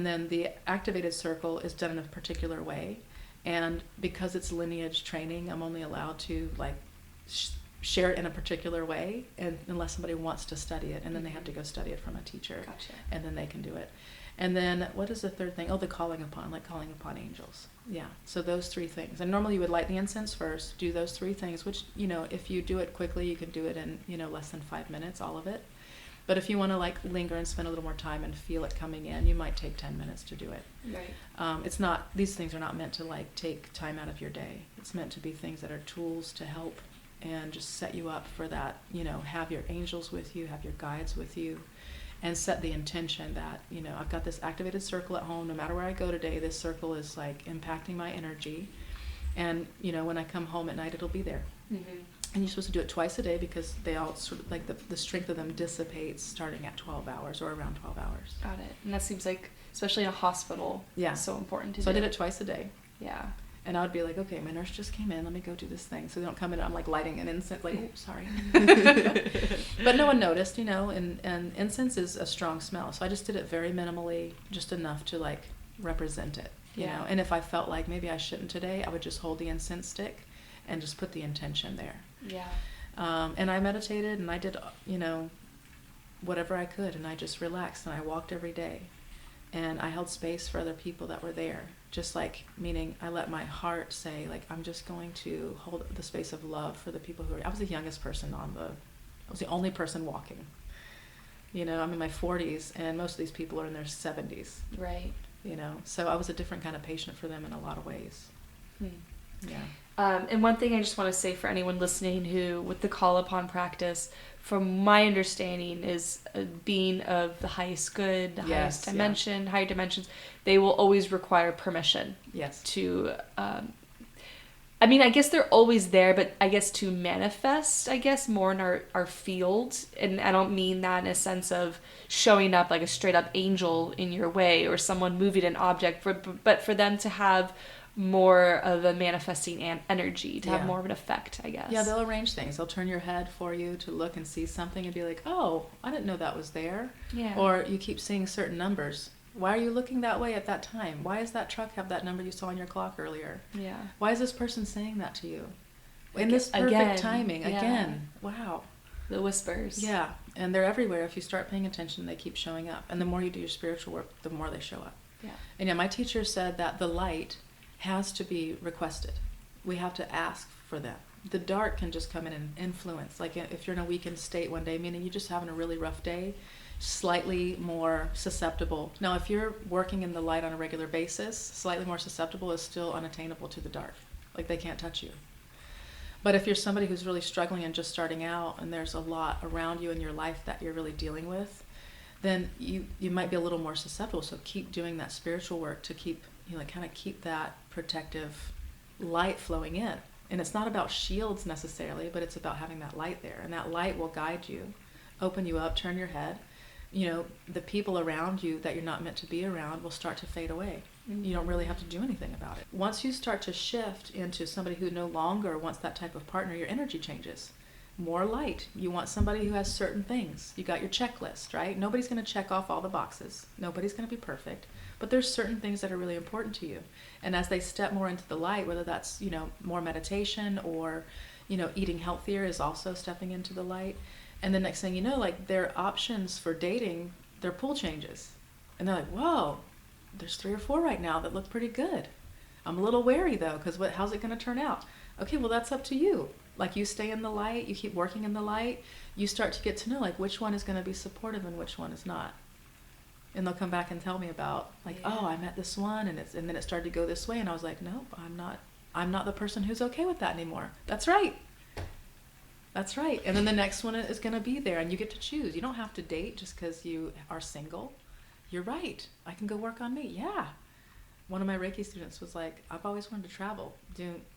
then the activated circle is done in a particular way. And because it's lineage training, I'm only allowed to share it in a particular way, and unless somebody wants to study it, and then they have to go study it from a teacher.
Gotcha.
And then they can do it. And then what is the 3rd thing? Oh, the calling upon angels. Yeah. So those 3 things. And normally you would light the incense first, do those 3 things, which, if you do it quickly, you can do it in, less than 5 minutes, all of it. But if you want to linger and spend a little more time and feel it coming in, you might take 10 minutes to do it.
Right.
These things are not meant to take time out of your day. It's meant to be things that are tools to help and just set you up for that, have your angels with you, have your guides with you, and set the intention that, I've got this activated circle at home. No matter where I go today, this circle is impacting my energy. And, when I come home at night, it'll be there.
Mm-hmm.
And you're supposed to do it twice a day because they all sort of the strength of them dissipates starting at 12 hours or around 12 hours.
Got it. And that seems like, especially in a hospital, so important to do.
So I did it twice a day.
Yeah.
And I would be like, okay, my nurse just came in, let me go do this thing. So they don't come in and I'm lighting an incense, oh, sorry. But no one noticed, and incense is a strong smell. So I just did it very minimally, just enough to represent it, you know. And if I felt like maybe I shouldn't today, I would just hold the incense stick and just put the intention there.
Yeah.
And I meditated and I did, whatever I could, and I just relaxed and I walked every day. And I held space for other people that were there. Just meaning I let my heart say, I'm just going to hold the space of love for the people who are, I was the youngest person I was the only person walking. I'm in my 40s and most of these people are in their 70s.
Right.
So I was a different kind of patient for them in a lot of ways. Yeah.
And one thing I just want to say for anyone listening who, with the call upon practice, from my understanding, is a being of the highest good, the highest dimension, higher dimensions, they will always require permission.
Yes.
To, I mean, I guess they're always there, but I guess to manifest, I guess, more in our field. And I don't mean that in a sense of showing up like a straight up angel in your way or someone moving an object, but for them to have more of a manifesting energy, to have more of an effect, I guess.
Yeah, they'll arrange things. They'll turn your head for you to look and see something and be like, oh, I didn't know that was there.
Yeah.
Or you keep seeing certain numbers. Why are you looking that way at that time? Why does that truck have that number you saw on your clock earlier?
Yeah.
Why is this person saying that to you? In this perfect timing. Again. Wow.
The whispers.
Yeah. And they're everywhere. If you start paying attention, they keep showing up. And the more you do your spiritual work, the more they show up.
Yeah.
And yeah, my teacher said that the light has to be requested. We have to ask for them. The dark can just come in and influence. Like if you're in a weakened state one day, meaning you're just having a really rough day, slightly more susceptible. Now, if you're working in the light on a regular basis, slightly more susceptible is still unattainable to the dark. Like they can't touch you. But if you're somebody who's really struggling and just starting out and there's a lot around you in your life that you're really dealing with, then you might be a little more susceptible. So keep doing that spiritual work to keep, kind of keep that protective light flowing in. And it's not about shields necessarily, but it's about having that light there. And that light will guide you, open you up, turn your head. The people around you that you're not meant to be around will start to fade away. Mm-hmm. You don't really have to do anything about it. Once you start to shift into somebody who no longer wants that type of partner, your energy changes. More light. You want somebody who has certain things. You got your checklist, right? Nobody's going to check off all the boxes. Nobody's going to be perfect. But there's certain things that are really important to you. And as they step more into the light, whether that's, more meditation or, eating healthier is also stepping into the light. And the next thing you know, like their options for dating, their pool changes. And they're like, whoa, there's 3 or 4 right now that look pretty good. I'm a little wary though, because how's it going to turn out? Okay, well, that's up to you. Like you stay in the light, you keep working in the light, you start to get to know like which one is going to be supportive and which one is not. And they'll come back and tell me about oh, I met this one and then it started to go this way. And I was like, nope, I'm not the person who's okay with that anymore. That's right. That's right. And then the next one is going to be there and you get to choose. You don't have to date just because you are single. You're right. I can go work on me. Yeah. One of my Reiki students was like, I've always wanted to travel.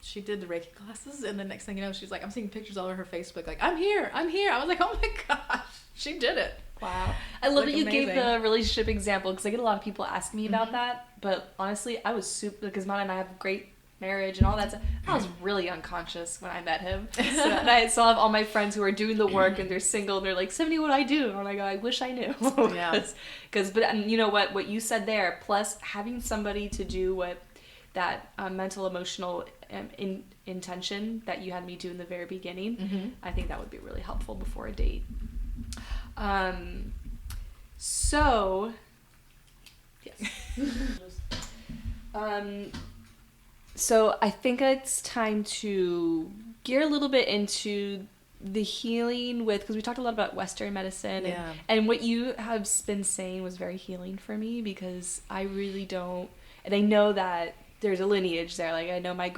She did the Reiki classes and the next thing you know, she's like, I'm seeing pictures all over her Facebook. Like, I'm here. I was like, oh my gosh, she did it.
Wow. I love that you gave the relationship example because I get a lot of people ask me about that. But honestly, I was super, because Mom and I have a great marriage and all that stuff. I was really unconscious when I met him. And I still have all my friends who are doing the work and they're single and they're like, 70, what do I do? And I'm like, I wish I knew.
Yeah.
But you know what you said there, plus having somebody to do what that mental, emotional intention that you had me do in the very beginning, I think that would be really helpful before a date. So, yes. So I think it's time to gear a little bit into the healing because we talked a lot about Western medicine and what you have been saying was very healing for me because I really don't, and I know that there's a lineage there. Like I know my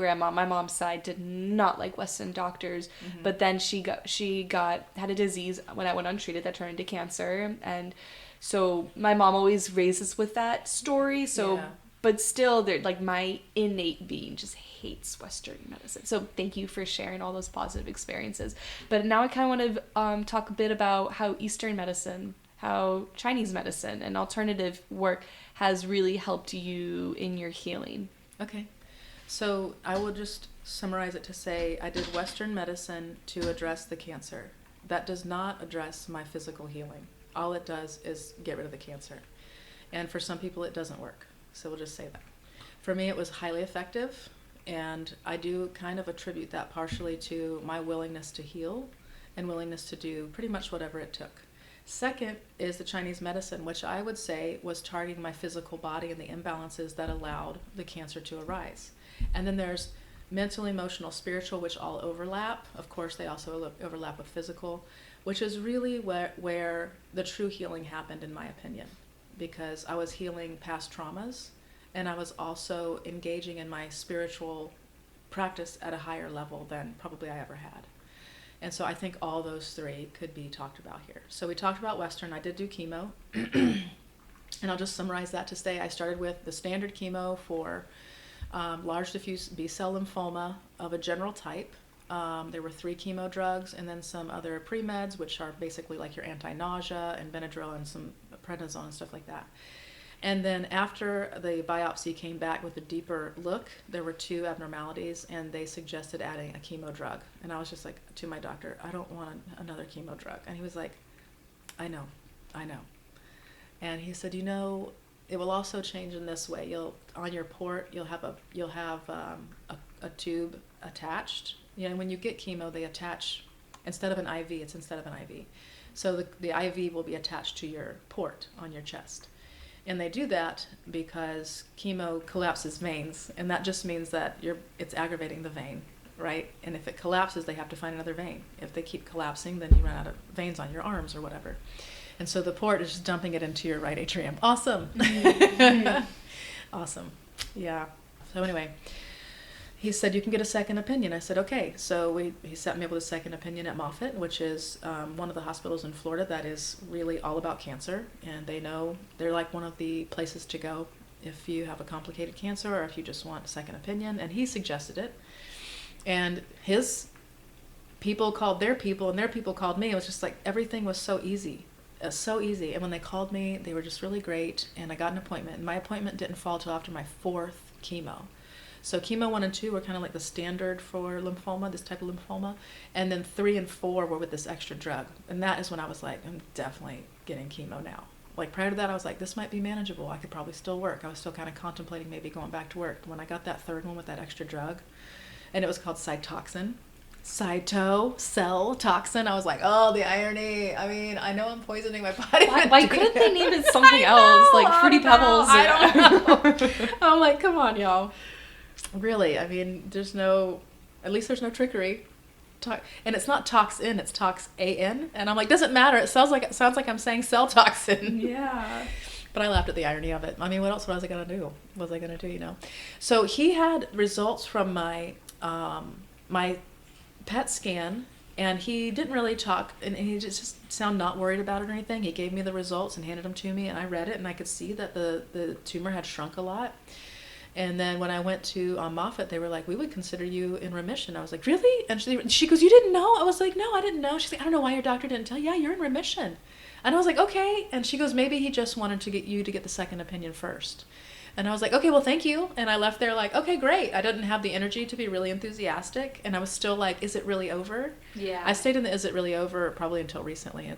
mom's side did not like Western doctors, but then she had a disease when I went untreated that turned into cancer. And so my mom always raised us with that story. So, but still like my innate being just hates Western medicine. So thank you for sharing all those positive experiences. But now I kind of want to talk a bit about how Eastern medicine, how Chinese medicine and alternative work has really helped you in your healing.
Okay. So I will just summarize it to say I did Western medicine to address the cancer. That does not address my physical healing. All it does is get rid of the cancer. And for some people it doesn't work. So we'll just say that. For me it was highly effective, and I do kind of attribute that partially to my willingness to heal and willingness to do pretty much whatever it took. Second is the Chinese medicine, which I would say was targeting my physical body and the imbalances that allowed the cancer to arise. And then there's mental, emotional, spiritual, which all overlap. Of course, they also overlap with physical, which is really where the true healing happened, in my opinion, because I was healing past traumas, and I was also engaging in my spiritual practice at a higher level than probably I ever had. And so I think all those three could be talked about here. So we talked about Western. I did do chemo. And I'll just summarize that to say I started with the standard chemo for large diffuse B-cell lymphoma of a general type. There were 3 chemo drugs and then some other pre-meds, which are basically like your anti-nausea and Benadryl and some prednisone and stuff like that. And then after the biopsy came back with a deeper look, there were 2 abnormalities, and they suggested adding a chemo drug. And I was just like, to my doctor, I don't want another chemo drug. And he was like, I know. And he said, you know, it will also change in this way. On your port, you'll have a tube attached. You know, when you get chemo, they attach, instead of an IV. So the IV will be attached to your port on your chest. And they do that because chemo collapses veins, and that just means that it's aggravating the vein, right? And if it collapses, they have to find another vein. If they keep collapsing, then you run out of veins on your arms or whatever. And so the port is just dumping it into your right atrium. Awesome. Awesome. Yeah. So anyway, he said, you can get a second opinion. I said, okay. So he set me up with a second opinion at Moffitt, which is one of the hospitals in Florida that is really all about cancer. And they're like one of the places to go if you have a complicated cancer or if you just want a second opinion. And he suggested it. And his people called their people, and their people called me. It was just like everything was so easy. So easy. And when they called me, they were just really great. And I got an appointment. And my appointment didn't fall till after my 4th chemo. So chemo 1 and 2 were kind of like the standard for lymphoma, this type of lymphoma. And then 3 and 4 were with this extra drug. And that is when I was like, I'm definitely getting chemo now. Like prior to that, I was like, this might be manageable. I could probably still work. I was still kind of contemplating maybe going back to work. But when I got that 3rd one with that extra drug, and it was called cytoxin, cell toxin. I was like, oh, the irony. I mean, I know I'm poisoning my body.
Why couldn't they name it something else, like Fruity Pebbles?
I don't know. I'm like, come on, y'all. Really, I mean, at least there's no trickery. And it's not toxin, it's toxan. And I'm like, doesn't matter. It sounds like I'm saying cell toxin.
Yeah.
But I laughed at the irony of it. I mean, what else was I going to do? You know? So he had results from my PET scan, and he didn't really talk, and he just sounded not worried about it or anything. He gave me the results and handed them to me, and I read it, and I could see that the tumor had shrunk a lot. And then when I went to Moffitt, they were like, we would consider you in remission. I was like, really? And she goes, you didn't know? I was like, no, I didn't know. She's like, I don't know why your doctor didn't tell you. Yeah, you're in remission. And I was like, okay. And she goes, maybe he just wanted to get you to get the second opinion first. And I was like, okay, well, thank you. And I left there like, okay, great. I didn't have the energy to be really enthusiastic. And I was still like, is it really over?
Yeah.
I stayed in the is it really over probably until recently.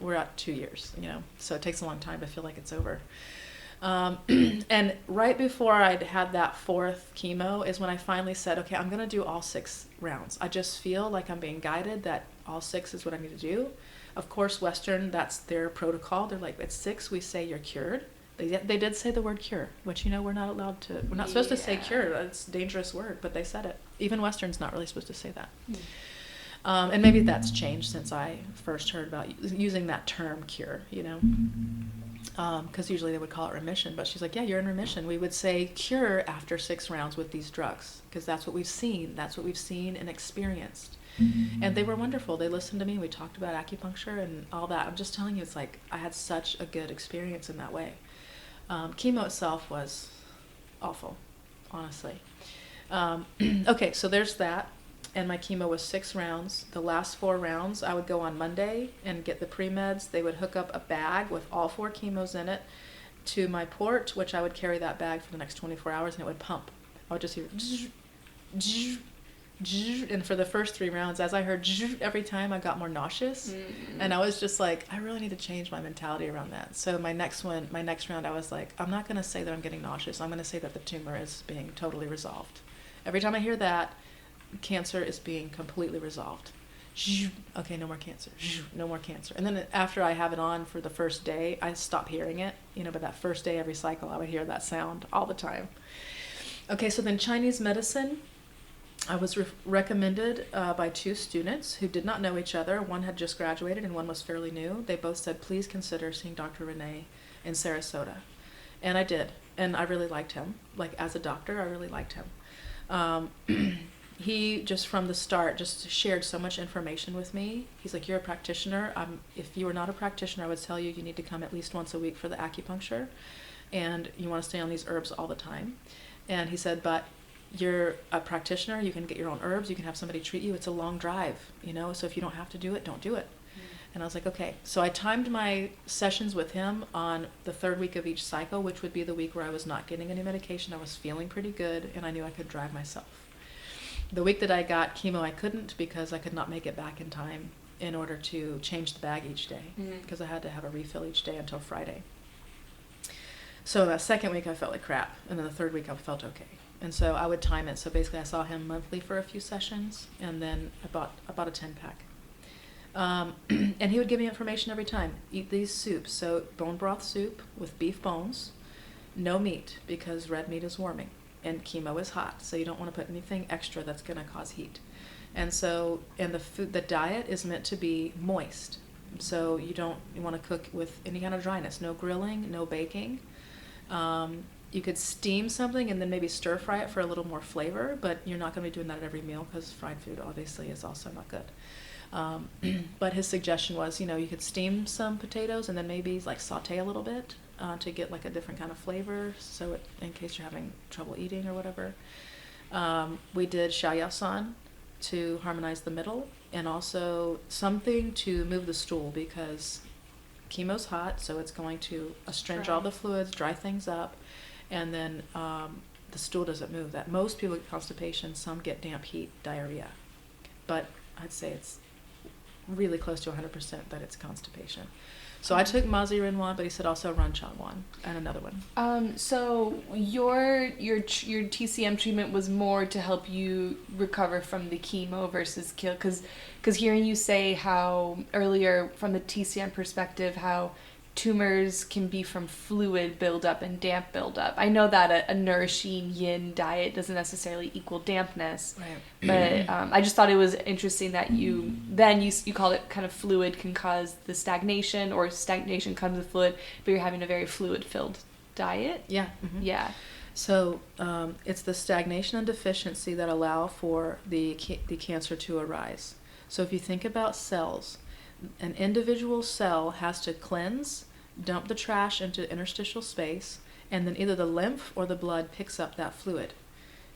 We're at 2 years, you know, so it takes a long time to feel like it's over. And right before I'd had that 4th chemo is when I finally said, okay, I'm going to do all 6 rounds. I just feel like I'm being guided that all 6 is what I need to do. Of course, Western, that's their protocol. They're like, at 6, we say you're cured. They did say the word cure, which, you know, we're not supposed to say cure. That's a dangerous word, but they said it. Even Western's not really supposed to say that. And maybe that's changed since I first heard about using that term cure, you know. Because usually they would call it remission, but she's like, yeah, you're in remission. We would say cure after 6 rounds with these drugs, because that's what we've seen. That's what we've seen and experienced. And they were wonderful. They listened to me. We talked about acupuncture and all that. I'm just telling you, it's like I had such a good experience in that way. Chemo itself was awful, honestly. Okay, so there's that. And my chemo was 6 rounds. The last 4 rounds, I would go on Monday and get the pre-meds. They would hook up a bag with all 4 chemos in it to my port, which I would carry that bag for the next 24 hours, and it would pump. I would just hear, and for the first 3 rounds, as I heard every time, I got more nauseous. And I was just like, I really need to change my mentality around that. So my next round, I was like, I'm not going to say that I'm getting nauseous. I'm going to say that the tumor is being totally resolved. Every time I hear that, cancer is being completely resolved. Okay, no more cancer. No more cancer. And then after I have it on for the first day, I stop hearing it. You know, but that first day, every cycle, I would hear that sound all the time. Okay, so then Chinese medicine, I was recommended by 2 students who did not know each other. One had just graduated and one was fairly new. They both said, please consider seeing Dr. Renee in Sarasota. And I did. And I really liked him. Like, as a doctor, I really liked him. Um, he just from the start just shared so much information with me. He's like, you're a practitioner. If you were not a practitioner, I would tell you need to come at least once a week for the acupuncture, and you want to stay on these herbs all the time. And he said, but you're a practitioner, you can get your own herbs, you can have somebody treat you. It's a long drive, so if you don't have to do it, don't do it. And I was like, okay. So I timed my sessions with him on the 3rd week of each cycle, which would be the week where I was not getting any medication. I was feeling pretty good, and I knew I could drive myself. The week that I got chemo, I couldn't, because I could not make it back in time in order to change the bag each day, because I had to have a refill each day until Friday. So that 2nd week I felt like crap, and then the 3rd week I felt okay. And so I would time it. So basically I saw him monthly for a few sessions, and then I bought a 10-pack. And he would give me information every time. Eat these soups. So bone broth soup with beef bones, no meat, because red meat is warming, and chemo is hot, so you don't want to put anything extra that's going to cause heat. And so, and the diet is meant to be moist. So you want to cook with any kind of dryness. No grilling, no baking. You could steam something and then maybe stir fry it for a little more flavor, but you're not going to be doing that at every meal, because fried food obviously is also not good. But his suggestion was, you could steam some potatoes and then maybe like saute a little bit to get like a different kind of flavor, so in case you're having trouble eating or whatever. We did Shayasan to harmonize the middle, and also something to move the stool, because chemo's hot, so it's going to astringe all the fluids, dry things up, and then the stool doesn't move. That most people get constipation, some get damp heat, diarrhea, but I'd say it's really close to 100% that it's constipation. So I took Mazirin one, but he said also Ranchan one and another one.
So your TCM treatment was more to help you recover from the chemo versus kill, because hearing you say how earlier from the TCM perspective how tumors can be from fluid buildup and damp buildup. I know that a nourishing yin diet doesn't necessarily equal dampness, right. But I just thought it was interesting that you called it kind of fluid can cause the stagnation, or stagnation comes with fluid, but you're having a very fluid filled diet.
Yeah. Mm-hmm.
Yeah.
So it's the stagnation and deficiency that allow for the cancer to arise. So if you think about cells, an individual cell has to cleanse, dump the trash into interstitial space, and then either the lymph or the blood picks up that fluid.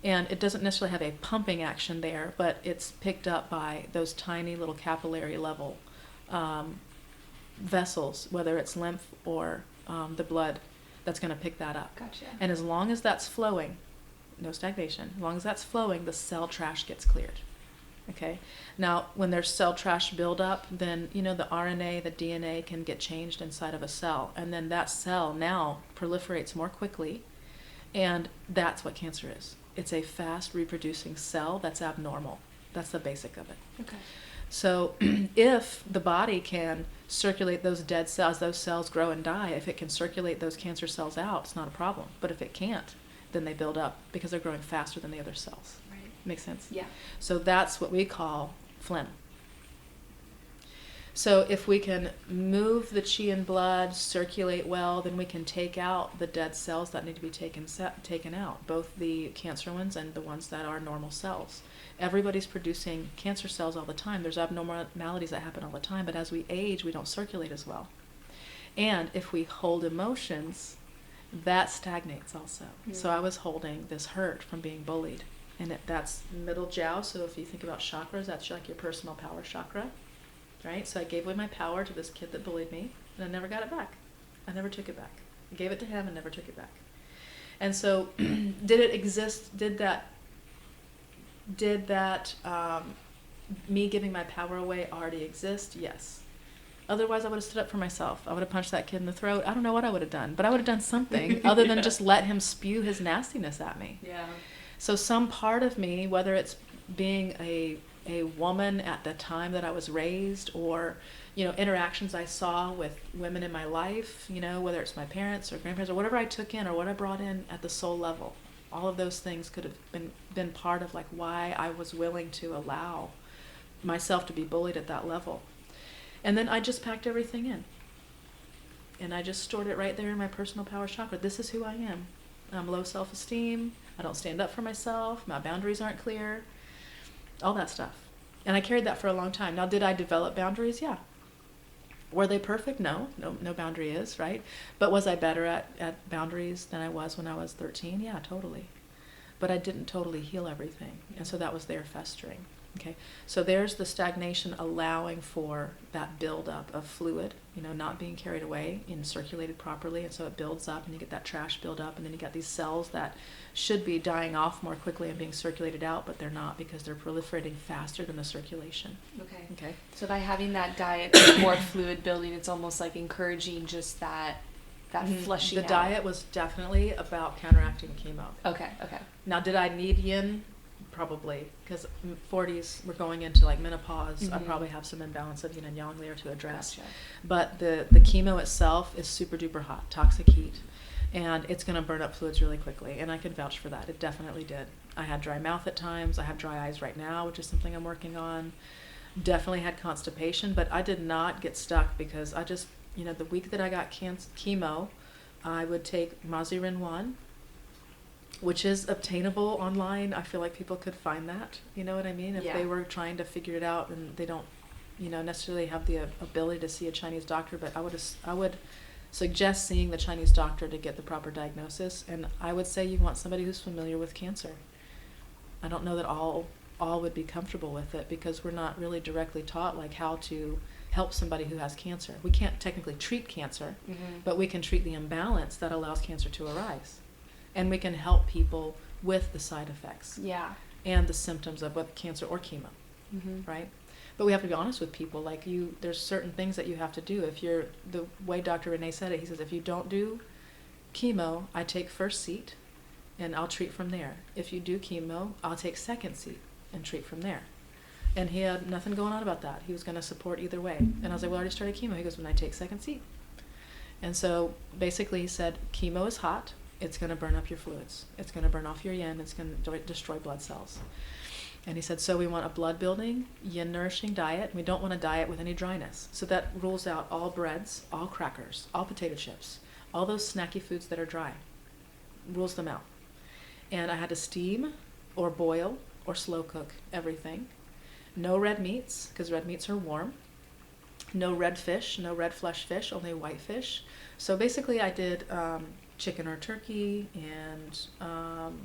And it doesn't necessarily have a pumping action there, but it's picked up by those tiny little capillary level vessels, whether it's lymph or the blood, that's going to pick that up.
Gotcha.
And as long as that's flowing, no stagnation, as long as that's flowing, the cell trash gets cleared. Okay. Now, when there's cell trash buildup, then the RNA, the DNA can get changed inside of a cell, and then that cell now proliferates more quickly, and that's what cancer is. It's a fast reproducing cell that's abnormal. That's the basic of it.
Okay.
So, if the body can circulate those dead cells, those cells grow and die. If it can circulate those cancer cells out, it's not a problem. But if it can't, then they build up because they're growing faster than the other cells. Makes sense?
Yeah.
So that's what we call phlegm. So if we can move the chi and blood, circulate well, then we can take out the dead cells that need to be taken out, both the cancer ones and the ones that are normal cells. Everybody's producing cancer cells all the time. There's abnormalities that happen all the time, but as we age, we don't circulate as well. And if we hold emotions, that stagnates also. Mm. So I was holding this hurt from being bullied. And that's middle jiao. So if you think about chakras, that's like your personal power chakra, right? So I gave away my power to this kid that bullied me, and I never got it back. I never took it back. I gave it to him and never took it back. And so did it exist? Did that me giving my power away already exist? Yes. Otherwise, I would have stood up for myself. I would have punched that kid in the throat. I don't know what I would have done, but I would have done something other than just let him spew his nastiness at me.
Yeah.
So some part of me, whether it's being a woman at the time that I was raised, or interactions I saw with women in my life, whether it's my parents or grandparents or whatever I took in or what I brought in at the soul level, all of those things could have been part of like why I was willing to allow myself to be bullied at that level. And then I just packed everything in, and I just stored it right there in my personal power chakra. This is who I am. I'm low self-esteem. I don't stand up for myself. My boundaries aren't clear. All that stuff. And I carried that for a long time. Now, did I develop boundaries? Yeah. Were they perfect? No. No boundary is, right? But was I better at boundaries than I was when I was 13? Yeah, totally. But I didn't totally heal everything. And so that was there festering. Okay, so there's the stagnation allowing for that buildup of fluid, not being carried away and circulated properly, and so it builds up, and you get that trash build up, and then you get these cells that should be dying off more quickly and being circulated out, but they're not because they're proliferating faster than the circulation. Okay.
So by having that diet, more fluid building, it's almost like encouraging just that flushing out.
The diet was definitely about counteracting chemo.
Okay.
Now, did I need yin? Probably, because 40s, we're going into like menopause. I probably have some imbalance of yin and yang there to address.
Gotcha.
But the chemo itself is super duper hot, toxic heat, and it's going to burn up fluids really quickly. And I can vouch for that. It definitely did. I had dry mouth at times. I have dry eyes right now, which is something I'm working on. Definitely had constipation, but I did not get stuck because I just, the week that I got chemo, I would take Mazirin 1, which is obtainable online. I feel like people could find that, you know what I mean? If they were trying to figure it out and they don't, necessarily have the ability to see a Chinese doctor, but I would suggest seeing the Chinese doctor to get the proper diagnosis. And I would say you want somebody who's familiar with cancer. I don't know that all would be comfortable with it because we're not really directly taught like how to help somebody who has cancer. We can't technically treat cancer, but we can treat the imbalance that allows cancer to arise. And we can help people with the side effects and the symptoms of whether cancer or chemo, right? But we have to be honest with people. Like there's certain things that you have to do. If you're, the way Dr. Renee said it, he says, if you don't do chemo, I take first seat and I'll treat from there. If you do chemo, I'll take second seat and treat from there. And he had nothing going on about that. He was going to support either way. And I was like, well, I already started chemo. He goes, when I take second seat. And so basically he said, chemo is hot. It's going to burn up your fluids. It's going to burn off your yin. It's going to destroy blood cells. And he said, so we want a blood-building, yin-nourishing diet. We don't want a diet with any dryness. So that rules out all breads, all crackers, all potato chips, all those snacky foods that are dry. Rules them out. And I had to steam or boil or slow cook everything. No red meats, because red meats are warm. No red fish, no red flesh fish, only white fish. So basically I did chicken or turkey and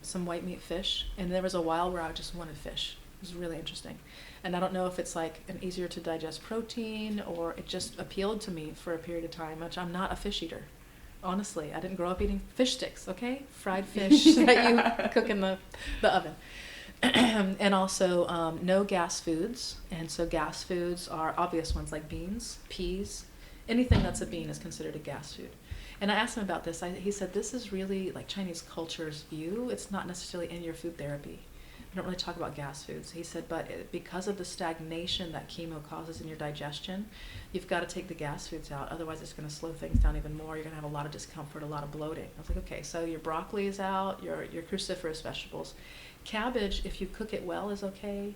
some white meat fish. And there was a while where I just wanted fish. It was really interesting. And I don't know if it's like an easier to digest protein or it just appealed to me for a period of time, which I'm not a fish eater. Honestly, I didn't grow up eating fish sticks, okay? Fried fish that you cook in the oven. And also no gas foods. And so gas foods are obvious ones like beans, peas. Anything that's a bean is considered a gas food. And I asked him about this. He said, this is really like Chinese culture's view. It's not necessarily in your food therapy. We don't really talk about gas foods. He said, but because of the stagnation that chemo causes in your digestion, you've got to take the gas foods out. Otherwise, it's going to slow things down even more. You're going to have a lot of discomfort, a lot of bloating. I was like, okay, so your broccoli is out, your cruciferous vegetables. Cabbage, if you cook it well, is okay.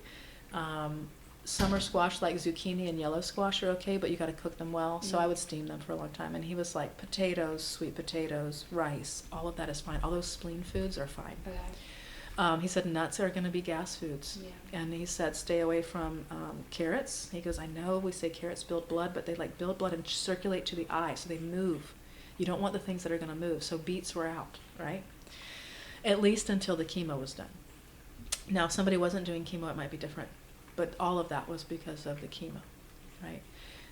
Summer squash like zucchini and yellow squash are okay, but you got to cook them well. So I would steam them for a long time. And he was like, potatoes, sweet potatoes, rice, all of that is fine. All those spleen foods are fine. Okay. He said nuts are going to be gas foods. Yeah. And he said stay away from carrots. He goes, I know we say carrots build blood, but they like build blood and circulate to the eye, so they move. You don't want the things that are going to move. So beets were out, right? At least until the chemo was done. Now, if somebody wasn't doing chemo, it might be different. But all of that was because of the chemo, right?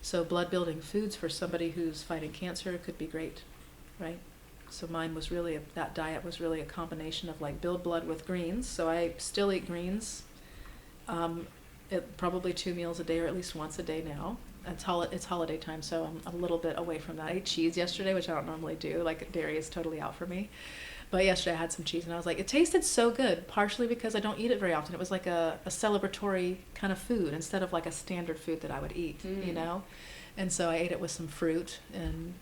So blood-building foods for somebody who's fighting cancer could be great, right? So mine was really, that diet was really a combination of like build blood with greens. So I still eat greens, probably 2 meals a day or at least once a day now. It's holiday time, so I'm a little bit away from that. I ate cheese yesterday, which I don't normally do. Like dairy is totally out for me. But yesterday I had some cheese and I was like, it tasted so good, partially because I don't eat it very often. It was like a celebratory kind of food instead of like a standard food that I would eat, you know? And so I ate it with some fruit and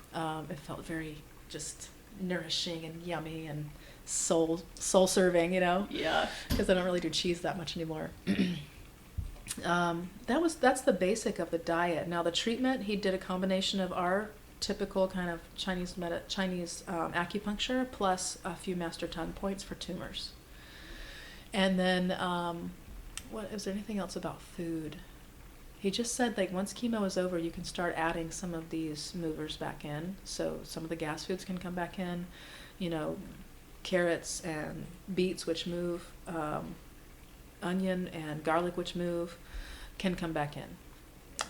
it felt very just nourishing and yummy and soul serving, you know? Yeah. Because I don't really do cheese that much anymore. That's the basic of the diet. Now the treatment, he did a combination of our typical kind of Chinese acupuncture plus a few master tongue points for tumors. And then, what is there anything else about food? He just said, like, once chemo is over, you can start adding some of these movers back in. So some of the gas foods can come back in, you know, carrots and beets, which move, onion and garlic, which move, can come back in.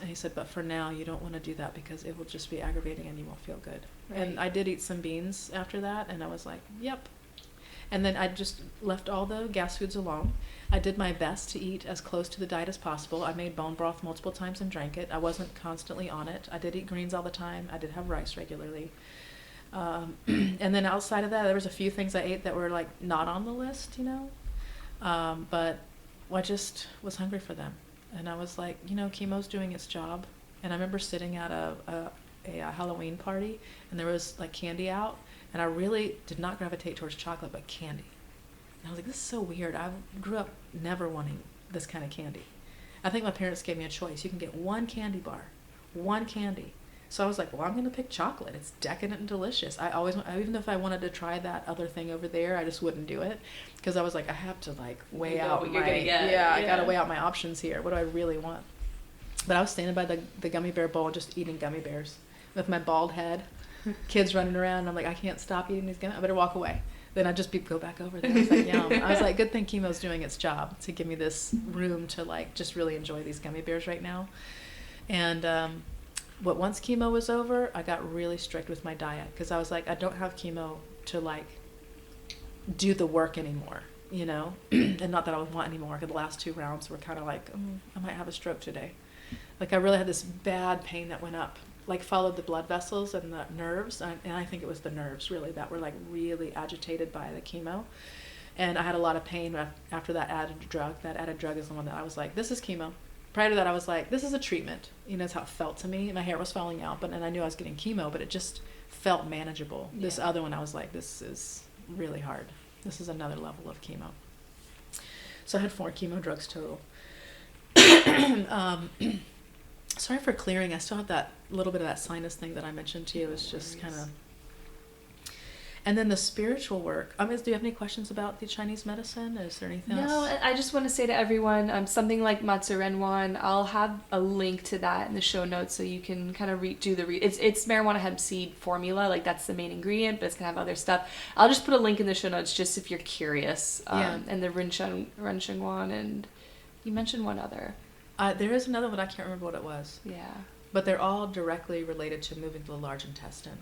And he said, but for now, you don't want to do that because it will just be aggravating and you won't feel good. Right. And I did eat some beans after that, and I was like, yep. And then I just left all the gas foods alone. I did my best to eat as close to the diet as possible. I made bone broth multiple times and drank it. I wasn't constantly on it. I did eat greens all the time. I did have rice regularly. And then outside of that, there was a few things I ate that were like not on the list, you know. But I just was hungry for them. And I was like, you know, chemo's doing its job. And I remember sitting at a Halloween party, and there was like candy out. And I really did not gravitate towards chocolate, but candy. And I was like, this is so weird. I grew up never wanting this kind of candy. I think my parents gave me a choice. You can get one candy bar, one candy. So I was like, well, I'm going to pick chocolate. It's decadent and delicious. Even if I wanted to try that other thing over there, I just wouldn't do it. Because I was like, I have to like weigh out
what you're gonna get.
Yeah, I got to weigh out my options here. What do I really want? But I was standing by the gummy bear bowl just eating gummy bears with my bald head. Kids running around, and I'm like, I can't stop eating these gummies. I better walk away. Then I'd just go back over there. I was like, yum. I was like, good thing chemo's doing its job to give me this room to like just really enjoy these gummy bears right now. And once chemo was over, I got really strict with my diet because I was like, I don't have chemo to like do the work anymore, you know. And not that I would want anymore, because the last 2 rounds were kind of like, I might have a stroke today. Like I really had this bad pain that went up, like followed the blood vessels and the nerves, and I think it was the nerves really that were like really agitated by the chemo. And I had a lot of pain after that added drug. That added drug is the one that I was like, this is chemo. Prior to that, I was like, this is a treatment. You know, that's how it felt to me. My hair was falling out, and I knew I was getting chemo, but it just felt manageable. Yeah. This other one, I was like, this is really hard. This is another level of chemo. So I had 4 chemo drugs total. Sorry for clearing. I still have that little bit of that sinus thing that I mentioned to you. It's just kind of... And then the spiritual work. Do you have any questions about the Chinese medicine? Is there anything else?
No, I just want to say to everyone, something like Matsurenwan, I'll have a link to that in the show notes so you can kind of it's marijuana hemp seed formula, like that's the main ingredient, but it's going to have other stuff. I'll just put a link in the show notes just if you're curious. And the Renshengwan, and you mentioned one other.
There is another one, I can't remember what it was.
Yeah.
But they're all directly related to moving to the large intestine.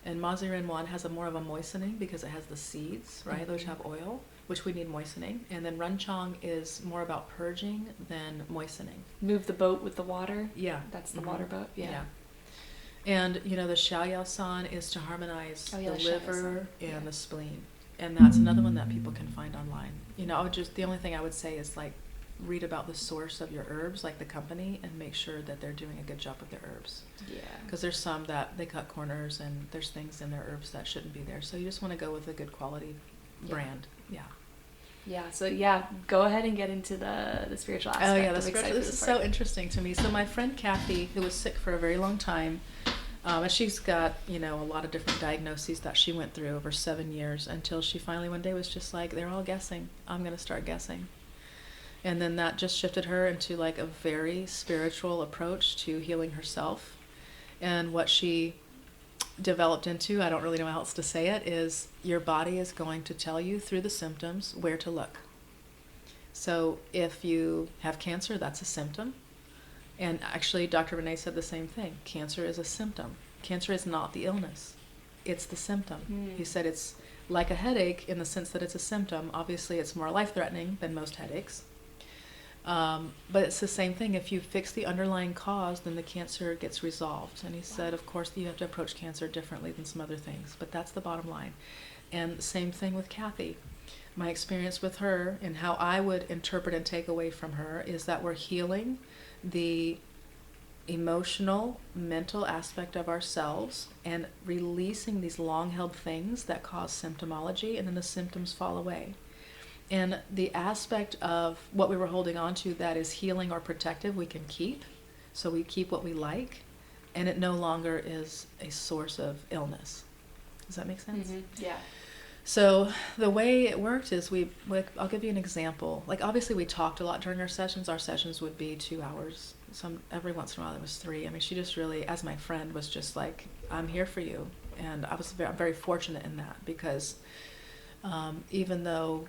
And Maziren-1 has more of a moistening because it has the seeds, right, which have oil, which we need moistening. And then Runchong is more about purging than moistening.
Move the boat with the water?
Yeah.
That's the water boat? Yeah.
And, you know, the Xiaoyao-san is to harmonize the liver and the spleen. And that's another one that people can find online. You know, the only thing I would say is, like, read about the source of your herbs, like the company, and make sure that they're doing a good job with their herbs. Yeah. Because there's some that they cut corners, and there's things in their herbs that shouldn't be there. So you just want to go with a good quality brand. Yeah. Yeah.
So go ahead and get into the spiritual aspect.
Oh yeah, the spiritual. This is so interesting to me. So my friend Kathy, who was sick for a very long time, and she's got, you know, a lot of different diagnoses that she went through over 7 years until she finally one day was just like, they're all guessing. I'm going to start guessing. And then that just shifted her into like a very spiritual approach to healing herself. And what she developed into, I don't really know how else to say it, is your body is going to tell you through the symptoms where to look. So if you have cancer, that's a symptom. And actually, Dr. Renee said the same thing. Cancer is a symptom. Cancer is not the illness. It's the symptom. He said it's like a headache in the sense that it's a symptom. Obviously, it's more life-threatening than most headaches. But it's the same thing. If you fix the underlying cause, then the cancer gets resolved. And he said, of course, you have to approach cancer differently than some other things, but that's the bottom line. And the same thing with Kathy. My experience with her and how I would interpret and take away from her is that we're healing the emotional, mental aspect of ourselves and releasing these long-held things that cause symptomology, and then the symptoms fall away. And the aspect of what we were holding on to that is healing or protective, we can keep. So we keep what we like. and it no longer is a source of illness. Does that make sense?
Mm-hmm. Yeah.
So the way it worked is I'll give you an example. Like, obviously we talked a lot during our sessions. Our sessions would be 2 hours. Every once in a while it was 3. I mean, she just really, as my friend, was just like, I'm here for you. And I'm very fortunate in that, because even though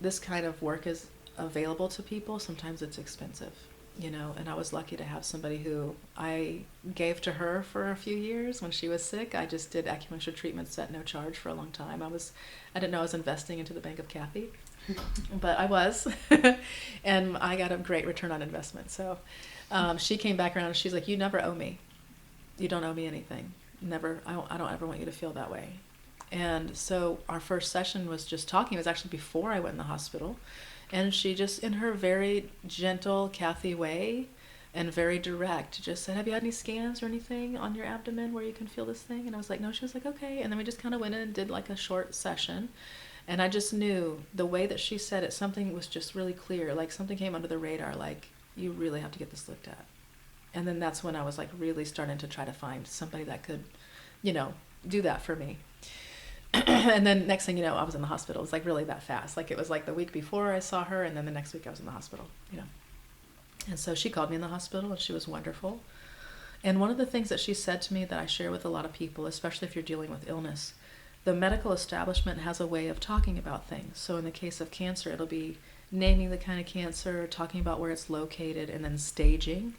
this kind of work is available to people, sometimes it's expensive, you know. And I was lucky to have somebody who I gave to her for a few years when she was sick. I just did acupuncture treatments at no charge for a long time. I didn't know I was investing into the Bank of Kathy, but I was. And I got a great return on investment. So she came back around and she's like, you never owe me. You don't owe me anything. Never. I don't ever want you to feel that way. And so our first session was just talking. It was actually before I went in the hospital. And she just, in her very gentle Kathy way and very direct, just said, have you had any scans or anything on your abdomen where you can feel this thing? And I was like, no. She was like, okay. And then we just kind of went in and did like a short session. And I just knew the way that she said it, something was just really clear. Like, something came under the radar, like, you really have to get this looked at. And then that's when I was like really starting to try to find somebody that could, you know, do that for me. And then next thing you know, I was in the hospital. It was like really that fast. Like, it was like the week before I saw her, and then the next week I was in the hospital, you know. And so she called me in the hospital, and she was wonderful. And one of the things that she said to me that I share with a lot of people, especially if you're dealing with illness, the medical establishment has a way of talking about things. So in the case of cancer, it'll be naming the kind of cancer, talking about where it's located, and then staging,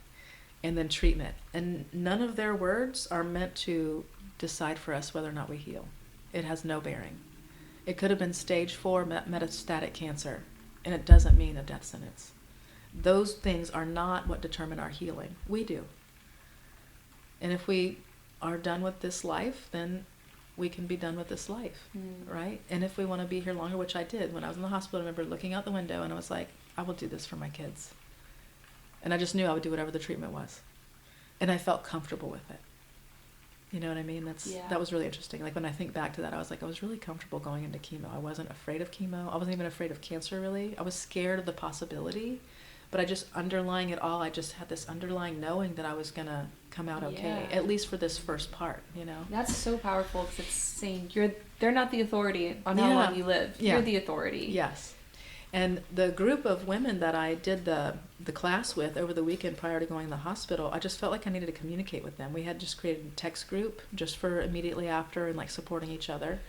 and then treatment. And none of their words are meant to decide for us whether or not we heal. It has no bearing. It could have been stage 4 metastatic cancer, and it doesn't mean a death sentence. Those things are not what determine our healing. We do. And if we are done with this life, then we can be done with this life, right? And if we want to be here longer, which I did. When I was in the hospital, I remember looking out the window, and I was like, I will do this for my kids. And I just knew I would do whatever the treatment was. And I felt comfortable with it. You know what I mean? That was really interesting. Like, when I think back to that, I was like, I was really comfortable going into chemo. I wasn't afraid of chemo. I wasn't even afraid of cancer, really. I was scared of the possibility, but I just, underlying it all, I just had this underlying knowing that I was going to come out okay, at least for this first part, you know?
That's so powerful, because it's saying they're not the authority on how long you live. You're the authority.
Yes. And the group of women that I did the class with over the weekend prior to going to the hospital, I just felt like I needed to communicate with them. We had just created a text group just for immediately after, and like supporting each other.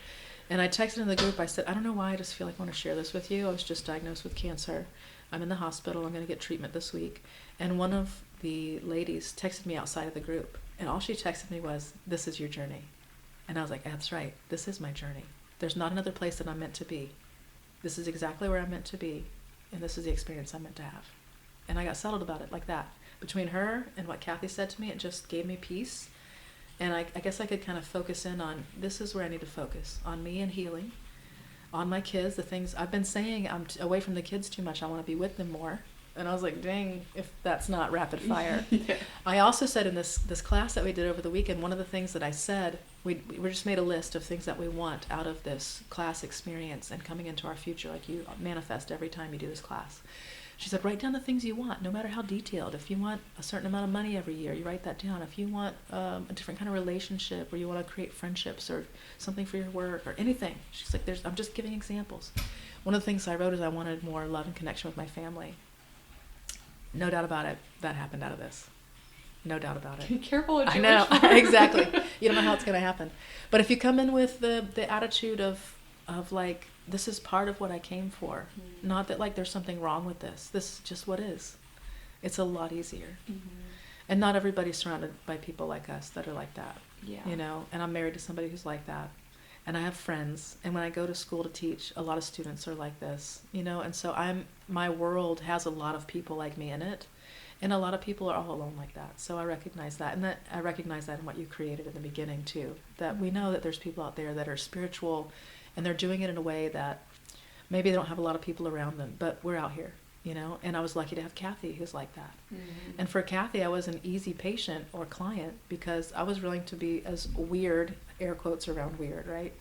And I texted in the group, I said, I don't know why, I just feel like I want to share this with you. I was just diagnosed with cancer. I'm in the hospital. I'm going to get treatment this week. And one of the ladies texted me outside of the group, and all she texted me was, this is your journey. And I was like, that's right. This is my journey. There's not another place that I'm meant to be. This is exactly where I'm meant to be, and this is the experience I'm meant to have. And I got settled about it like that. Between her and what Kathy said to me, it just gave me peace. And I guess I could kind of focus in on, this is where I need to focus, on me and healing, on my kids, the things I've been saying, I'm away from the kids too much, I want to be with them more. And I was like, dang, if that's not rapid fire. I also said in this class that we did over the weekend, one of the things that I said, we just made a list of things that we want out of this class experience and coming into our future, like you manifest every time you do this class. She said, write down the things you want, no matter how detailed. If you want a certain amount of money every year, you write that down. If you want a different kind of relationship, or you want to create friendships or something for your work or anything. She's like, I'm just giving examples. One of the things I wrote is I wanted more love and connection with my family. No doubt about it, that happened out of this. No doubt about it.
Be careful what you
I
wish
know,
for.
exactly. You don't know how it's going to happen. But if you come in with the attitude of like, this is part of what I came for. Not that like there's something wrong with this. This is just what is. It's a lot easier. And not everybody's surrounded by people like us that are like that.
Yeah.
You know, and I'm married to somebody who's like that. And I have friends, and when I go to school to teach, a lot of students are like this, you know, and so my world has a lot of people like me in it, and a lot of people are all alone like that. So I recognize that, and I recognize that in what you created in the beginning too, that we know that there's people out there that are spiritual, and they're doing it in a way that maybe they don't have a lot of people around them, but we're out here, you know, and I was lucky to have Kathy who's like that. And for Kathy, I was an easy patient or client because I was willing to be as weird, air quotes around weird, right?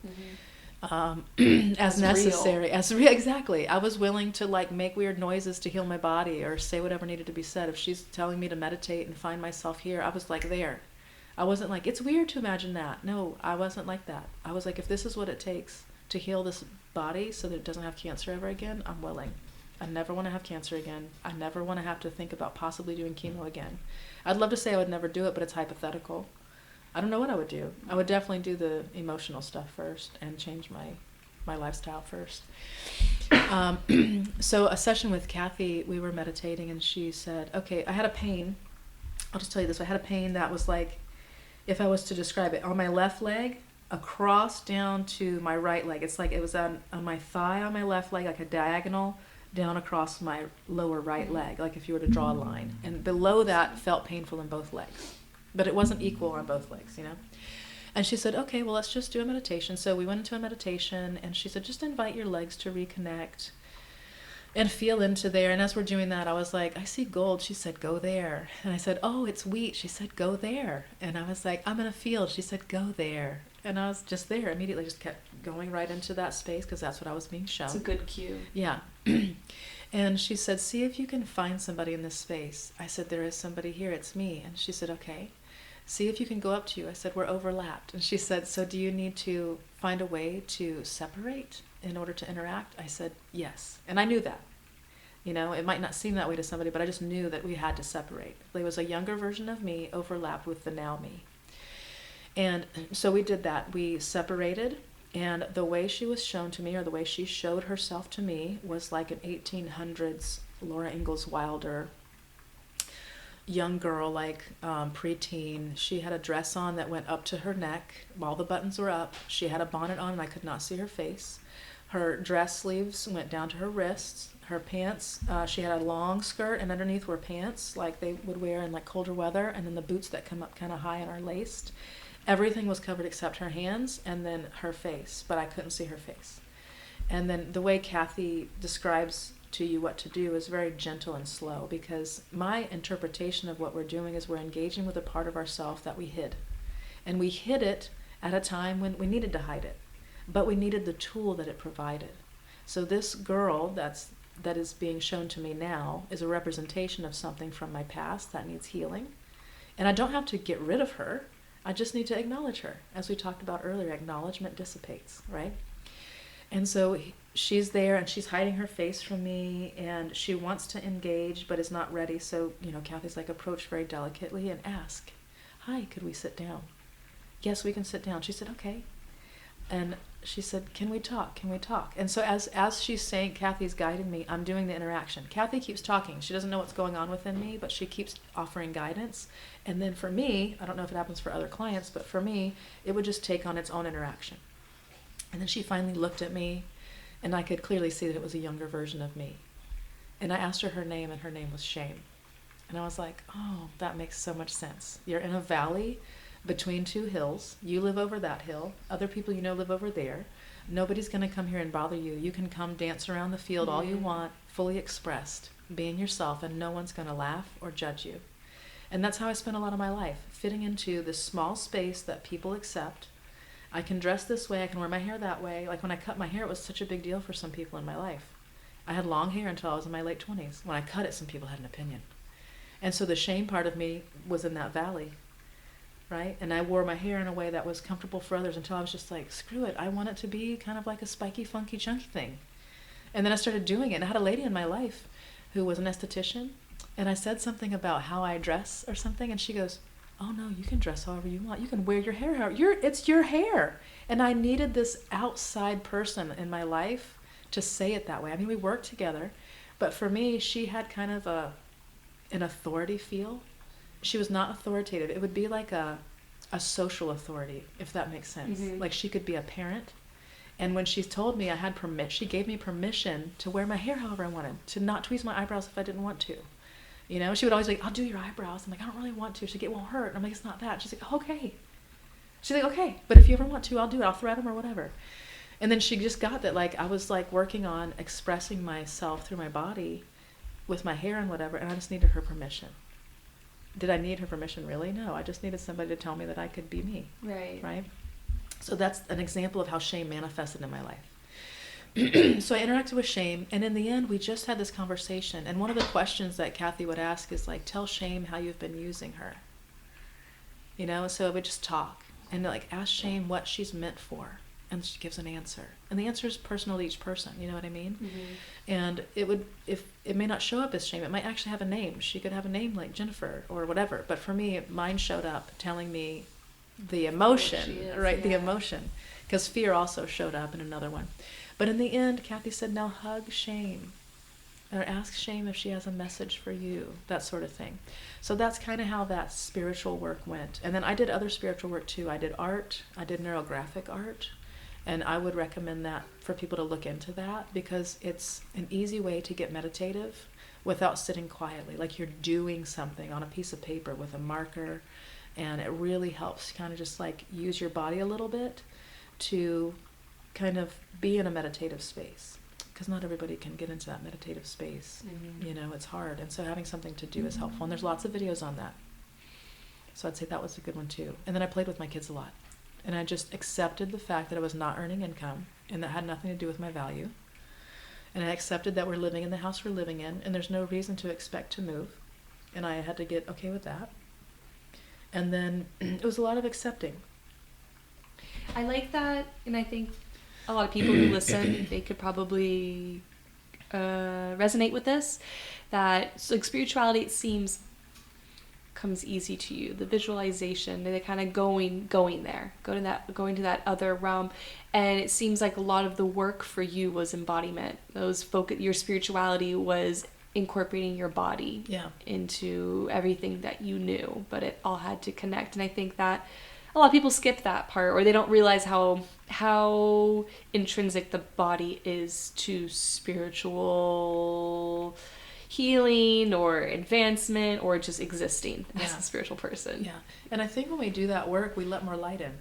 as necessary. Exactly. I was willing to like make weird noises to heal my body or say whatever needed to be said. If she's telling me to meditate and find myself here, I was like there. I wasn't like, it's weird to imagine that. No, I wasn't like that. I was like, if this is what it takes to heal this body so that it doesn't have cancer ever again, I'm willing. I never want to have cancer again. I never want to have to think about possibly doing chemo again. I'd love to say I would never do it, but it's hypothetical. I don't know what I would do. I would definitely do the emotional stuff first and change my lifestyle first. So a session with Kathy, we were meditating and she said, okay, I had a pain. I'll just tell you this. I had a pain that was like, if I was to describe it, on my left leg, across down to my right leg. It's like it was on my thigh on my left leg, like a diagonal down across my lower right leg, like if you were to draw a line. And below that felt painful in both legs. But it wasn't equal on both legs, you know? And she said, okay, well, let's just do a meditation. So we went into a meditation, and she said, just invite your legs to reconnect and feel into there. And as we're doing that, I was like, I see gold. She said, go there. And I said, oh, it's wheat. She said, go there. And I was like, I'm in a field. She said, go there. And I was just there, immediately just kept going right into that space because that's what I was being shown.
It's a good cue.
Yeah. And she said, see if you can find somebody in this space. I said, there is somebody here. It's me. And she said, okay. See if you can go up to you. I said, we're overlapped. And she said, so do you need to find a way to separate in order to interact? I said, yes. And I knew that. You know, it might not seem that way to somebody, but I just knew that we had to separate. There was a younger version of me overlapped with the now me. And so we did that. We separated. And the way she was shown to me, or the way she showed herself to me, was like an 1800s Laura Ingalls Wilder young girl, like preteen. She had a dress on that went up to her neck. All the buttons were up. She had a bonnet on and I could not see her face. Her dress sleeves went down to her wrists. Her pants, she had a long skirt and underneath were pants like they would wear in like colder weather, and then the boots that come up kind of high and are laced. Everything was covered except her hands and then her face, but I couldn't see her face. And then the way Kathy describes to you what to do is very gentle and slow, because my interpretation of what we're doing is we're engaging with a part of ourselves that we hid. And we hid it at a time when we needed to hide it, but we needed the tool that it provided. So this girl that is being shown to me now is a representation of something from my past that needs healing. And I don't have to get rid of her. I just need to acknowledge her. As we talked about earlier, acknowledgement dissipates, right? And so she's there and she's hiding her face from me and she wants to engage but is not ready. So, you know, Kathy's like, approach very delicately and ask, hi, could we sit down? Yes, we can sit down. She said, okay. And she said, can we talk? Can we talk? And so as she's saying, Kathy's guiding me, I'm doing the interaction. Kathy keeps talking. She doesn't know what's going on within me, but she keeps offering guidance. And then for me, I don't know if it happens for other clients, but for me, it would just take on its own interaction. And then she finally looked at me, and I could clearly see that it was a younger version of me. And I asked her name, and her name was Shame. And I was like, oh, that makes so much sense. You're in a valley between two hills. You live over that hill. Other people you know live over there. Nobody's going to come here and bother you. You can come dance around the field all you want, fully expressed, being yourself, and no one's going to laugh or judge you. And that's how I spent a lot of my life, fitting into this small space that people accept. I can dress this way, I can wear my hair that way. Like when I cut my hair, it was such a big deal for some people in my life. I had long hair until I was in my late 20s. When I cut it, some people had an opinion. And so the shame part of me was in that valley, right? And I wore my hair in a way that was comfortable for others until I was just like, screw it, I want it to be kind of like a spiky, funky, chunky thing. And then I started doing it. And I had a lady in my life who was an esthetician, and I said something about how I dress or something, and she goes, oh no, you can dress however you want. You can wear your hair however, it's your hair. And I needed this outside person in my life to say it that way. I mean, we worked together, but for me, she had kind of an authority feel. She was not authoritative. It would be like a social authority, if that makes sense. Mm-hmm. Like she could be a parent. And when she told me I had permission, she gave me permission to wear my hair however I wanted, to not tweeze my eyebrows if I didn't want to. You know, she would always be like, I'll do your eyebrows. I'm like, I don't really want to. She's like, it won't hurt. I'm like, it's not that. She's like, okay. She's like, okay, but if you ever want to, I'll do it. I'll thread them or whatever. And then she just got that, like, I was like working on expressing myself through my body with my hair and whatever, and I just needed her permission. Did I need her permission? Really? No. I just needed somebody to tell me that I could be me.
Right.
Right? So that's an example of how shame manifested in my life. So I interacted with shame, and in the end, we just had this conversation. And one of the questions that Kathy would ask is like, tell shame how you've been using her. You know, so I would just talk and like ask shame what she's meant for, and she gives an answer. And the answer is personal to each person. You know what I mean? Mm-hmm. And it would, if it may not show up as shame, it might actually have a name. She could have a name like Jennifer or whatever. But for me, mine showed up telling me the emotion, right? Yeah. The emotion, because fear also showed up in another one. But in the end, Kathy said, now hug shame, or ask shame if she has a message for you, that sort of thing. So that's kind of how that spiritual work went. And then I did other spiritual work too. I did art, I did neurographic art, and I would recommend that for people to look into that, because it's an easy way to get meditative without sitting quietly, like you're doing something on a piece of paper with a marker, and it really helps kind of just like use your body a little bit to kind of be in a meditative space, because not everybody can get into that meditative space. Mm-hmm. You know, it's hard, and so having something to do is helpful, and there's lots of videos on that. So I'd say that was a good one too. And then I played with my kids a lot, and I just accepted the fact that I was not earning income, and that had nothing to do with my value, and I accepted that we're living in the house we're living in, and there's no reason to expect to move, and I had to get okay with that. And then it was a lot of accepting.
I like that, and I think a lot of people who listen, they could probably resonate with this. That like spirituality, it seems, comes easy to you. The visualization, the kind of going there, going to that other realm, and it seems like a lot of the work for you was embodiment. Your spirituality was incorporating your body into everything that you knew, but it all had to connect. And I think that a lot of people skip that part, or they don't realize how intrinsic the body is to spiritual healing or advancement or just existing as a spiritual person. Yeah.
And I think when we do that work, we let more light in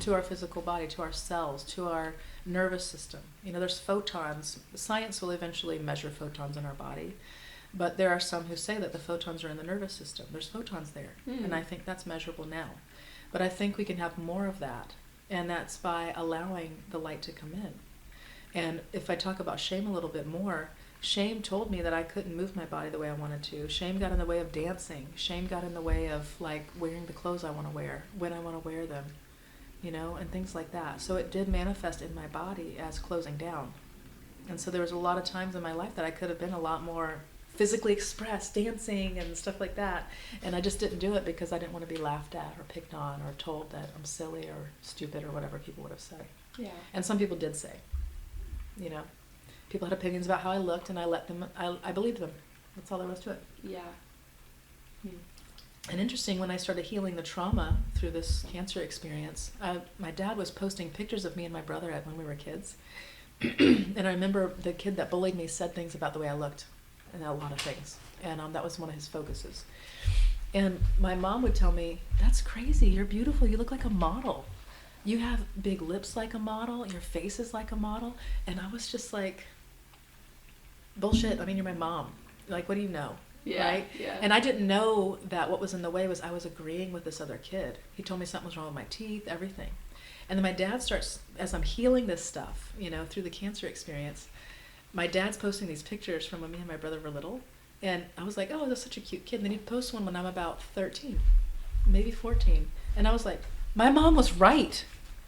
to our physical body, to our cells, to our nervous system. You know, there's photons. Science will eventually measure photons in our body, but there are some who say that the photons are in the nervous system. There's photons there, and I think that's measurable now. But I think we can have more of that, and that's by allowing the light to come in. And if I talk about shame a little bit more, shame told me that I couldn't move my body the way I wanted to. Shame got in the way of dancing. Shame got in the way of like wearing the clothes I want to wear, when I want to wear them, you know, and things like that. So it did manifest in my body as closing down. And so there was a lot of times in my life that I could have been a lot more physically expressed, dancing and stuff like that, and I just didn't do it because I didn't want to be laughed at or picked on or told that I'm silly or stupid or whatever people would have said. Yeah. And some people did say, you know, people had opinions about how I looked, and I let them. I believed them. That's all there was to it.
Yeah.
And interesting, when I started healing the trauma through this cancer experience, my dad was posting pictures of me and my brother when we were kids, and I remember the kid that bullied me said things about the way I looked. And a lot of things, and that was one of his focuses. And my mom would tell me, that's crazy, you're beautiful, you look like a model, you have big lips like a model, your face is like a model. And I was just like, bullshit, I mean, you're my mom, like, what do you know? Right? Yeah. And I didn't know that what was in the way was I was agreeing with this other kid. He told me something was wrong with my teeth, everything. And then my dad starts, as I'm healing this stuff, you know, through the cancer experience, my dad's posting these pictures from when me and my brother were little, and I was like, oh, that's such a cute kid. And then he'd post one when I'm about 13, maybe 14, and I was like, my mom was right.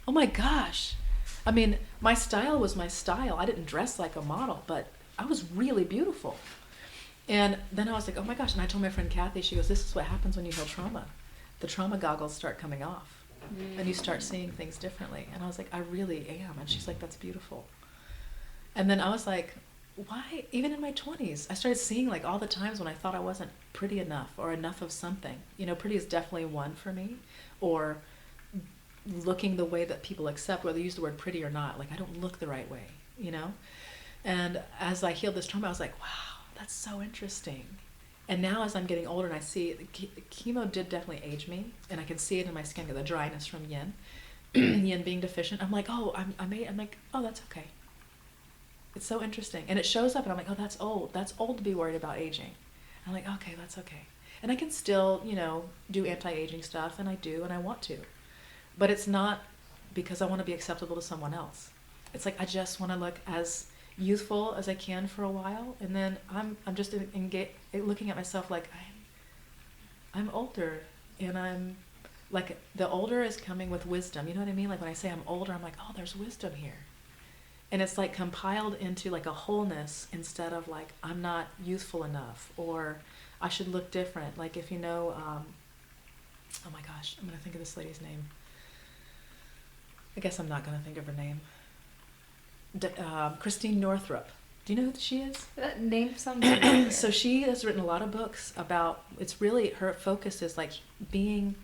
Oh my gosh. I mean, my style was my style. I didn't dress like a model, but I was really beautiful. And then I was like, oh my gosh. And I told my friend Kathy, she goes, this is what happens when you heal trauma. The trauma goggles start coming off, and you start seeing things differently. And I was like, I really am. And she's like, that's beautiful. And then I was like, why? Even in my 20s, I started seeing like all the times when I thought I wasn't pretty enough or enough of something. You know, pretty is definitely one for me. Or looking the way that people accept, whether you use the word pretty or not. Like, I don't look the right way, you know? And as I healed this trauma, I was like, wow, that's so interesting. And now as I'm getting older and I see chemo did definitely age me, and I can see it in my skin, the dryness from yin, yin being deficient. I'm like, oh, I'm like, oh, that's okay. It's so interesting. And it shows up, and I'm like, oh, that's old. That's old to be worried about aging. I'm like, okay, that's okay. And I can still, you know, do anti-aging stuff, and I do, and I want to. But it's not because I want to be acceptable to someone else. It's like I just want to look as youthful as I can for a while, and then I'm just looking at myself like I'm older, and I'm like, the older is coming with wisdom. You know what I mean? Like when I say I'm older, I'm like, oh, there's wisdom here. And it's like compiled into like a wholeness instead of like, I'm not youthful enough, or I should look different. Like if you know, oh my gosh, I'm going to think of this lady's name. I guess I'm not going to think of her name. Christine Northrup. Do you know who she is?
That name sounds familiar.
So she has written a lot of books about, it's really, her focus is like being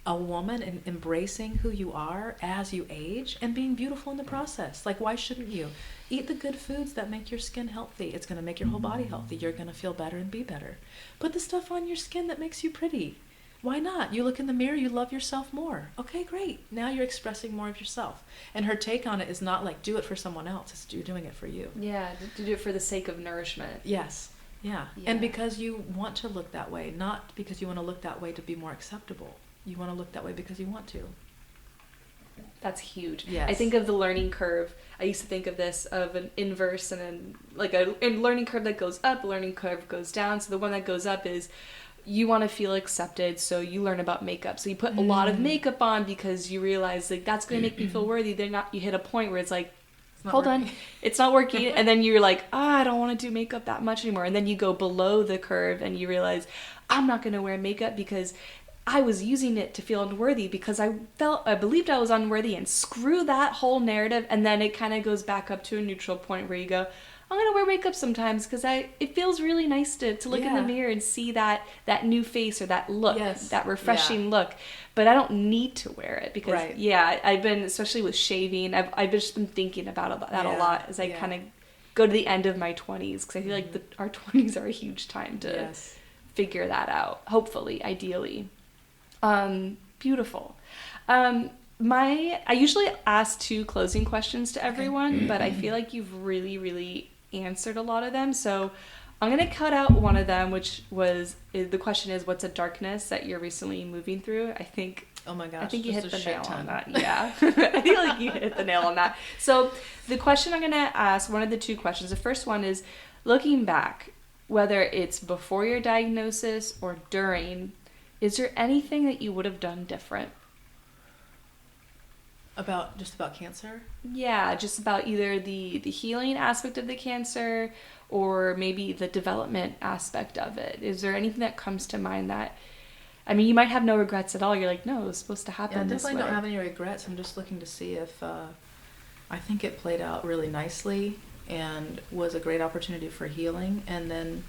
a woman and embracing who you are as you age and being beautiful in the process. Like, why shouldn't you? Eat the good foods that make your skin healthy. It's going to make your whole body healthy. You're going to feel better and be better. Put the stuff on your skin that makes you pretty. Why not? You look in the mirror, you love yourself more. Okay, great. Now you're expressing more of yourself. And her take on it is not like, do it for someone else. It's you're doing it for you.
Yeah, to do it for the sake of nourishment.
Yes. Yeah. And because you want to look that way, not because you want to look that way to be more acceptable. You want to look that way because you want to.
That's huge.
Yes.
I think of the learning curve. I used to think of this of an inverse and then like a learning curve that goes up, a learning curve goes down. So the one that goes up is you want to feel accepted, so you learn about makeup. So you put a lot of makeup on because you realize like that's going to make me feel worthy. You hit a point where it's like, hold on, it's not working. And then you're like, I don't want to do makeup that much anymore. And then you go below the curve and you realize I'm not going to wear makeup because I was using it to feel unworthy because I believed I was unworthy, and screw that whole narrative. And then it kind of goes back up to a neutral point where you go, I'm going to wear makeup sometimes because it feels really nice to look in the mirror and see that new face or that look, that refreshing look. But I don't need to wear it because, I've been, especially with shaving, I've just been thinking about that a lot as I kind of go to the end of my 20s, because I feel like our 20s are a huge time to figure that out, hopefully, ideally. Beautiful. I usually ask 2 closing questions to everyone, but I feel like you've really, really answered a lot of them. So I'm going to cut out one of them, which was, the question is, what's a darkness that you're recently moving through? I think,
oh my gosh,
I think you hit the nail on that. Yeah. I feel like you hit the nail on that. So the question I'm going to ask, one of the 2 questions, the first one is, looking back, whether it's before your diagnosis or during, is there anything that you would have done different?
About cancer?
Yeah, just about either the healing aspect of the cancer or maybe the development aspect of it. Is there anything that comes to mind that, I mean, you might have no regrets at all. You're like, no, it was supposed to happen this way.
I definitely don't have any regrets. I'm just looking to see if, I think it played out really nicely and was a great opportunity for healing. And then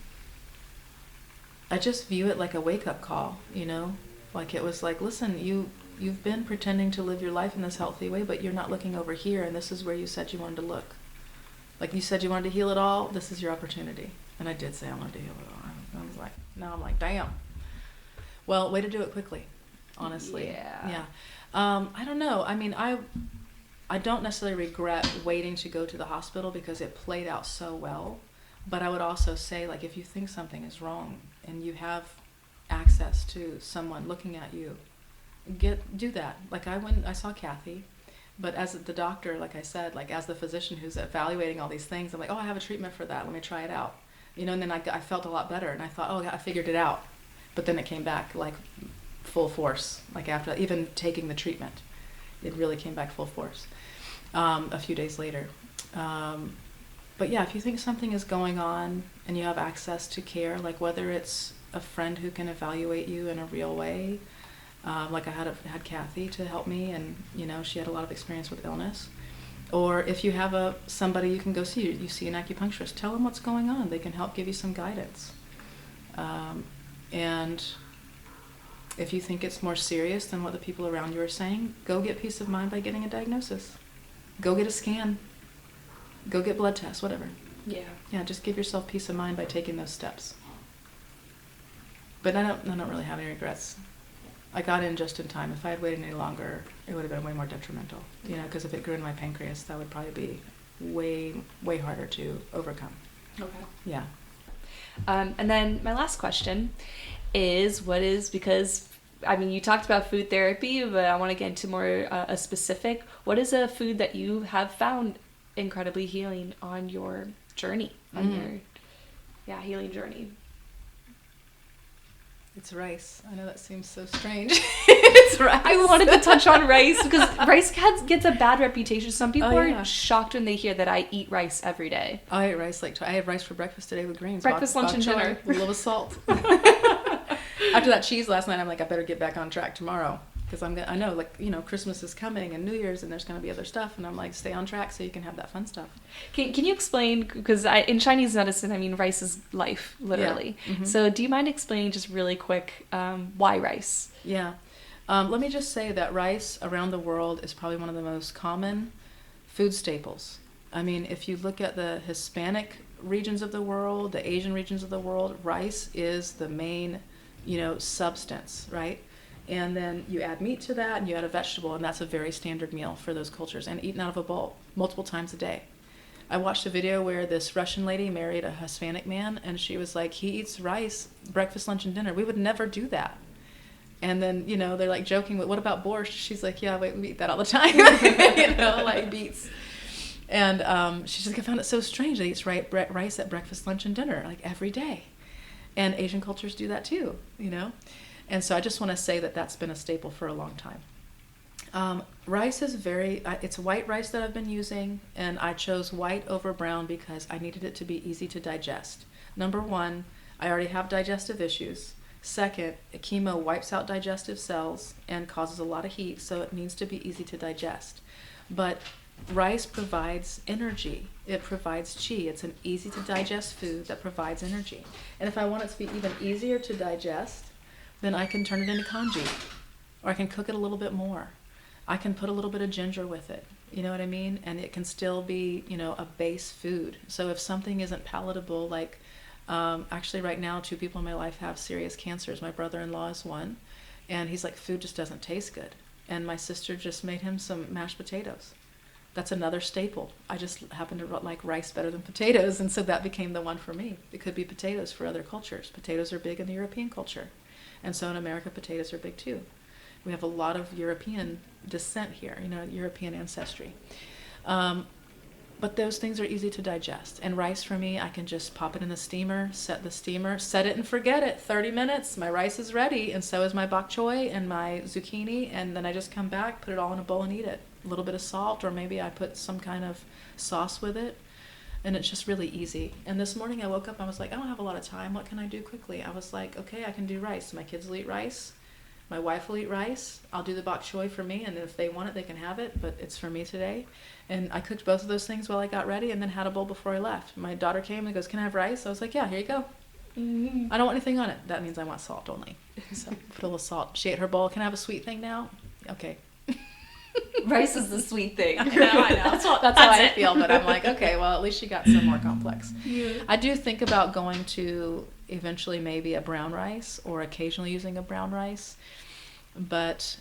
I just view it like a wake-up call, you know? Like it was like, listen, you've been pretending to live your life in this healthy way, but you're not looking over here, and this is where you said you wanted to look. Like you said you wanted to heal it all, this is your opportunity. And I did say I wanted to heal it all. I was like, now I'm like, damn. Well, way to do it quickly, honestly.
Yeah.
I don't know. I mean, I don't necessarily regret waiting to go to the hospital because it played out so well. But I would also say, like, if you think something is wrong and you have access to someone looking at you, do that. Like I saw Kathy, but as the doctor, like I said, like as the physician who's evaluating all these things, I'm like, oh, I have a treatment for that. Let me try it out. You know, and then I felt a lot better, and I thought, oh, I figured it out. But then it came back like full force. Like after even taking the treatment, it really came back full force a few days later. But yeah, if you think something is going on and you have access to care, like whether it's a friend who can evaluate you in a real way, like I had Kathy to help me, and you know she had a lot of experience with illness. Or if you have somebody you can go see, you see an acupuncturist, tell them what's going on. They can help give you some guidance. And if you think it's more serious than what the people around you are saying, go get peace of mind by getting a diagnosis. Go get a scan. Go get blood tests, whatever. Yeah, just give yourself peace of mind by taking those steps. But I don't really have any regrets. I got in just in time. If I had waited any longer, it would have been way more detrimental. You know, because if it grew in my pancreas, that would probably be way, way harder to overcome.
Okay.
Yeah.
And then my last question is, because I mean, you talked about food therapy, but I want to get into more a specific. What is a food that you have found incredibly healing on your journey, on your healing journey?
It's rice. I know that seems so strange. It's rice.
I wanted to touch on rice because rice gets a bad reputation. Some people are shocked when they hear that I eat rice every day.
I eat rice I had rice for breakfast today with greens.
Breakfast, lunch, and dinner.
A little salt. After that cheese last night, I'm like, I better get back on track tomorrow because I know, like, you know, Christmas is coming and New Year's and there's going to be other stuff, and I'm like, stay on track so you can have that fun stuff.
Can you explain, because in Chinese medicine, I mean, rice is life, literally.
Yeah. Mm-hmm.
So do you mind explaining just really quick why rice?
Yeah. Let me just say that rice around the world is probably one of the most common food staples. I mean, if you look at the Hispanic regions of the world, the Asian regions of the world, rice is the main, you know, substance, right? And then you add meat to that and you add a vegetable, and that's a very standard meal for those cultures, and eaten out of a bowl multiple times a day. I watched a video where this Russian lady married a Hispanic man, and she was like, he eats rice breakfast, lunch, and dinner. We would never do that. And then, you know, they're like joking, what about borscht? She's like, yeah, wait, we eat that all the time. You know, like beets. And she's like, I found it so strange that he eats rice at breakfast, lunch, and dinner, like every day. And Asian cultures do that too, you know. And so I just want to say that that's been a staple for a long time. Rice is it's white rice that I've been using, and I chose white over brown because I needed it to be easy to digest. Number one, I already have digestive issues. Second, chemo wipes out digestive cells and causes a lot of heat, so it needs to be easy to digest. But rice provides energy. It provides qi. It's an easy to digest food that provides energy. And if I want it to be even easier to digest, then I can turn it into congee, or I can cook it a little bit more. I can put a little bit of ginger with it, you know what I mean? And it can still be, you know, a base food. So if something isn't palatable, like actually right now 2 people in my life have serious cancers. My brother-in-law is one, and he's like, food just doesn't taste good. And my sister just made him some mashed potatoes. That's another staple. I just happen to like rice better than potatoes, and so that became the one for me. It could be potatoes for other cultures. Potatoes are big in the European culture. And so in America, potatoes are big too. We have a lot of European descent here, you know, European ancestry. But those things are easy to digest. And rice for me, I can just pop it in the steamer, set it and forget it. 30 minutes, my rice is ready, and so is my bok choy and my zucchini, and then I just come back, put it all in a bowl and eat it. A little bit of salt, or maybe I put some kind of sauce with it. And it's just really easy. And this morning I woke up, I was like, I don't have a lot of time. What can I do quickly? I was like, okay, I can do rice. My kids will eat rice. My wife will eat rice. I'll do the bok choy for me, and if they want it, they can have it, but it's for me today. And I cooked both of those things while I got ready, and then had a bowl before I left. My daughter came and goes, can I have rice? I was like, yeah, here you go. I don't want anything on it. That means I want salt only. So put a little salt. She ate her bowl. Can I have a sweet thing now? Okay.
Rice is the sweet thing.
I know. That's how I feel, but I'm like, okay, well, at least she got some more complex. Yeah. I do think about going to eventually maybe a brown rice, or occasionally using a brown rice. But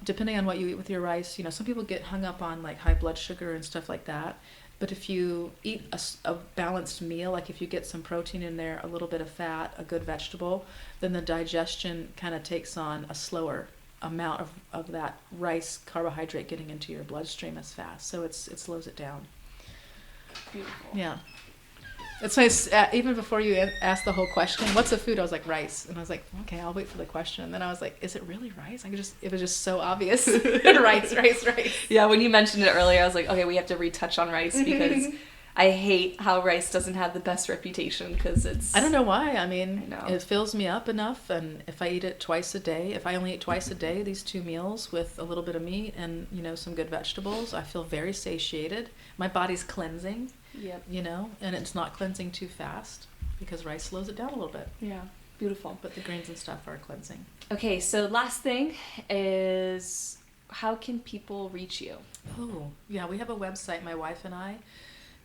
depending on what you eat with your rice, you know, some people get hung up on like high blood sugar and stuff like that. But if you eat a balanced meal, like if you get some protein in there, a little bit of fat, a good vegetable, then the digestion kind of takes on a slower amount of that rice carbohydrate getting into your bloodstream as fast. So it slows it down.
Beautiful. Yeah.
It's nice. Even before you asked the whole question, what's a food? I was like, rice. And I was like, okay, I'll wait for the question. And then I was like, is it really rice? It was just so obvious. rice.
Yeah, when you mentioned it earlier, I was like, okay, we have to retouch on rice, because I hate how rice doesn't have the best reputation, because I
don't know why. I mean, it fills me up enough, and if I eat it twice a day, if I only eat twice a day, these 2 meals with a little bit of meat and, you know, some good vegetables, I feel very satiated. My body's cleansing.
Yep.
You know, and it's not cleansing too fast, because rice slows it down a little bit.
Yeah. Beautiful.
But the grains and stuff are cleansing.
Okay, so last thing is, how can people reach you?
Oh, yeah, we have a website, my wife and I.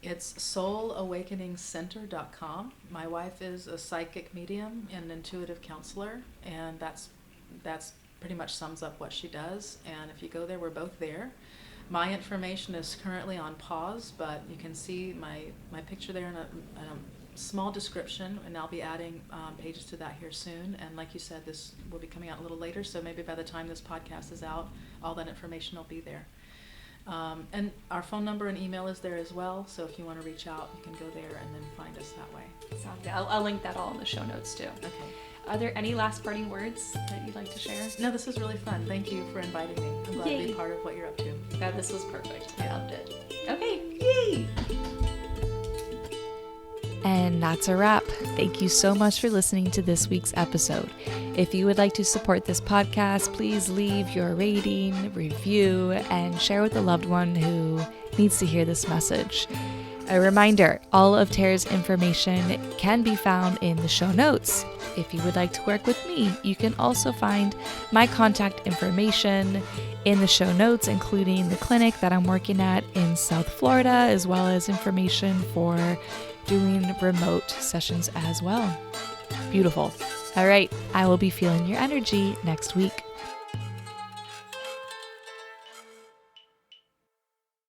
It's soulawakeningscenter.com. My wife is a psychic medium and intuitive counselor, and that's pretty much sums up what she does. And if you go there, we're both there. My information is currently on pause, but you can see my picture there in small description, and I'll be adding pages to that here soon. And like you said, this will be coming out a little later, so maybe by the time this podcast is out, all that information will be there. And our phone number and email is there as well, so if you want to reach out, you can go there and then find us that way.
Sounds good. I'll link that all in the show notes too.
Okay.
Are there any last parting words that you'd like to share?
No, this was really fun. Thank you for inviting me. I'm glad to be part of what you're up to.
Yeah, this was perfect. I loved it. Okay, yay! And that's a wrap. Thank you so much for listening to this week's episode. If you would like to support this podcast, please leave your rating, review, and share with a loved one who needs to hear this message. A reminder, all of Tara's information can be found in the show notes. If you would like to work with me, you can also find my contact information in the show notes, including the clinic that I'm working at in South Florida, as well as information for doing remote sessions as well. Beautiful. All right, I will be feeling your energy next week.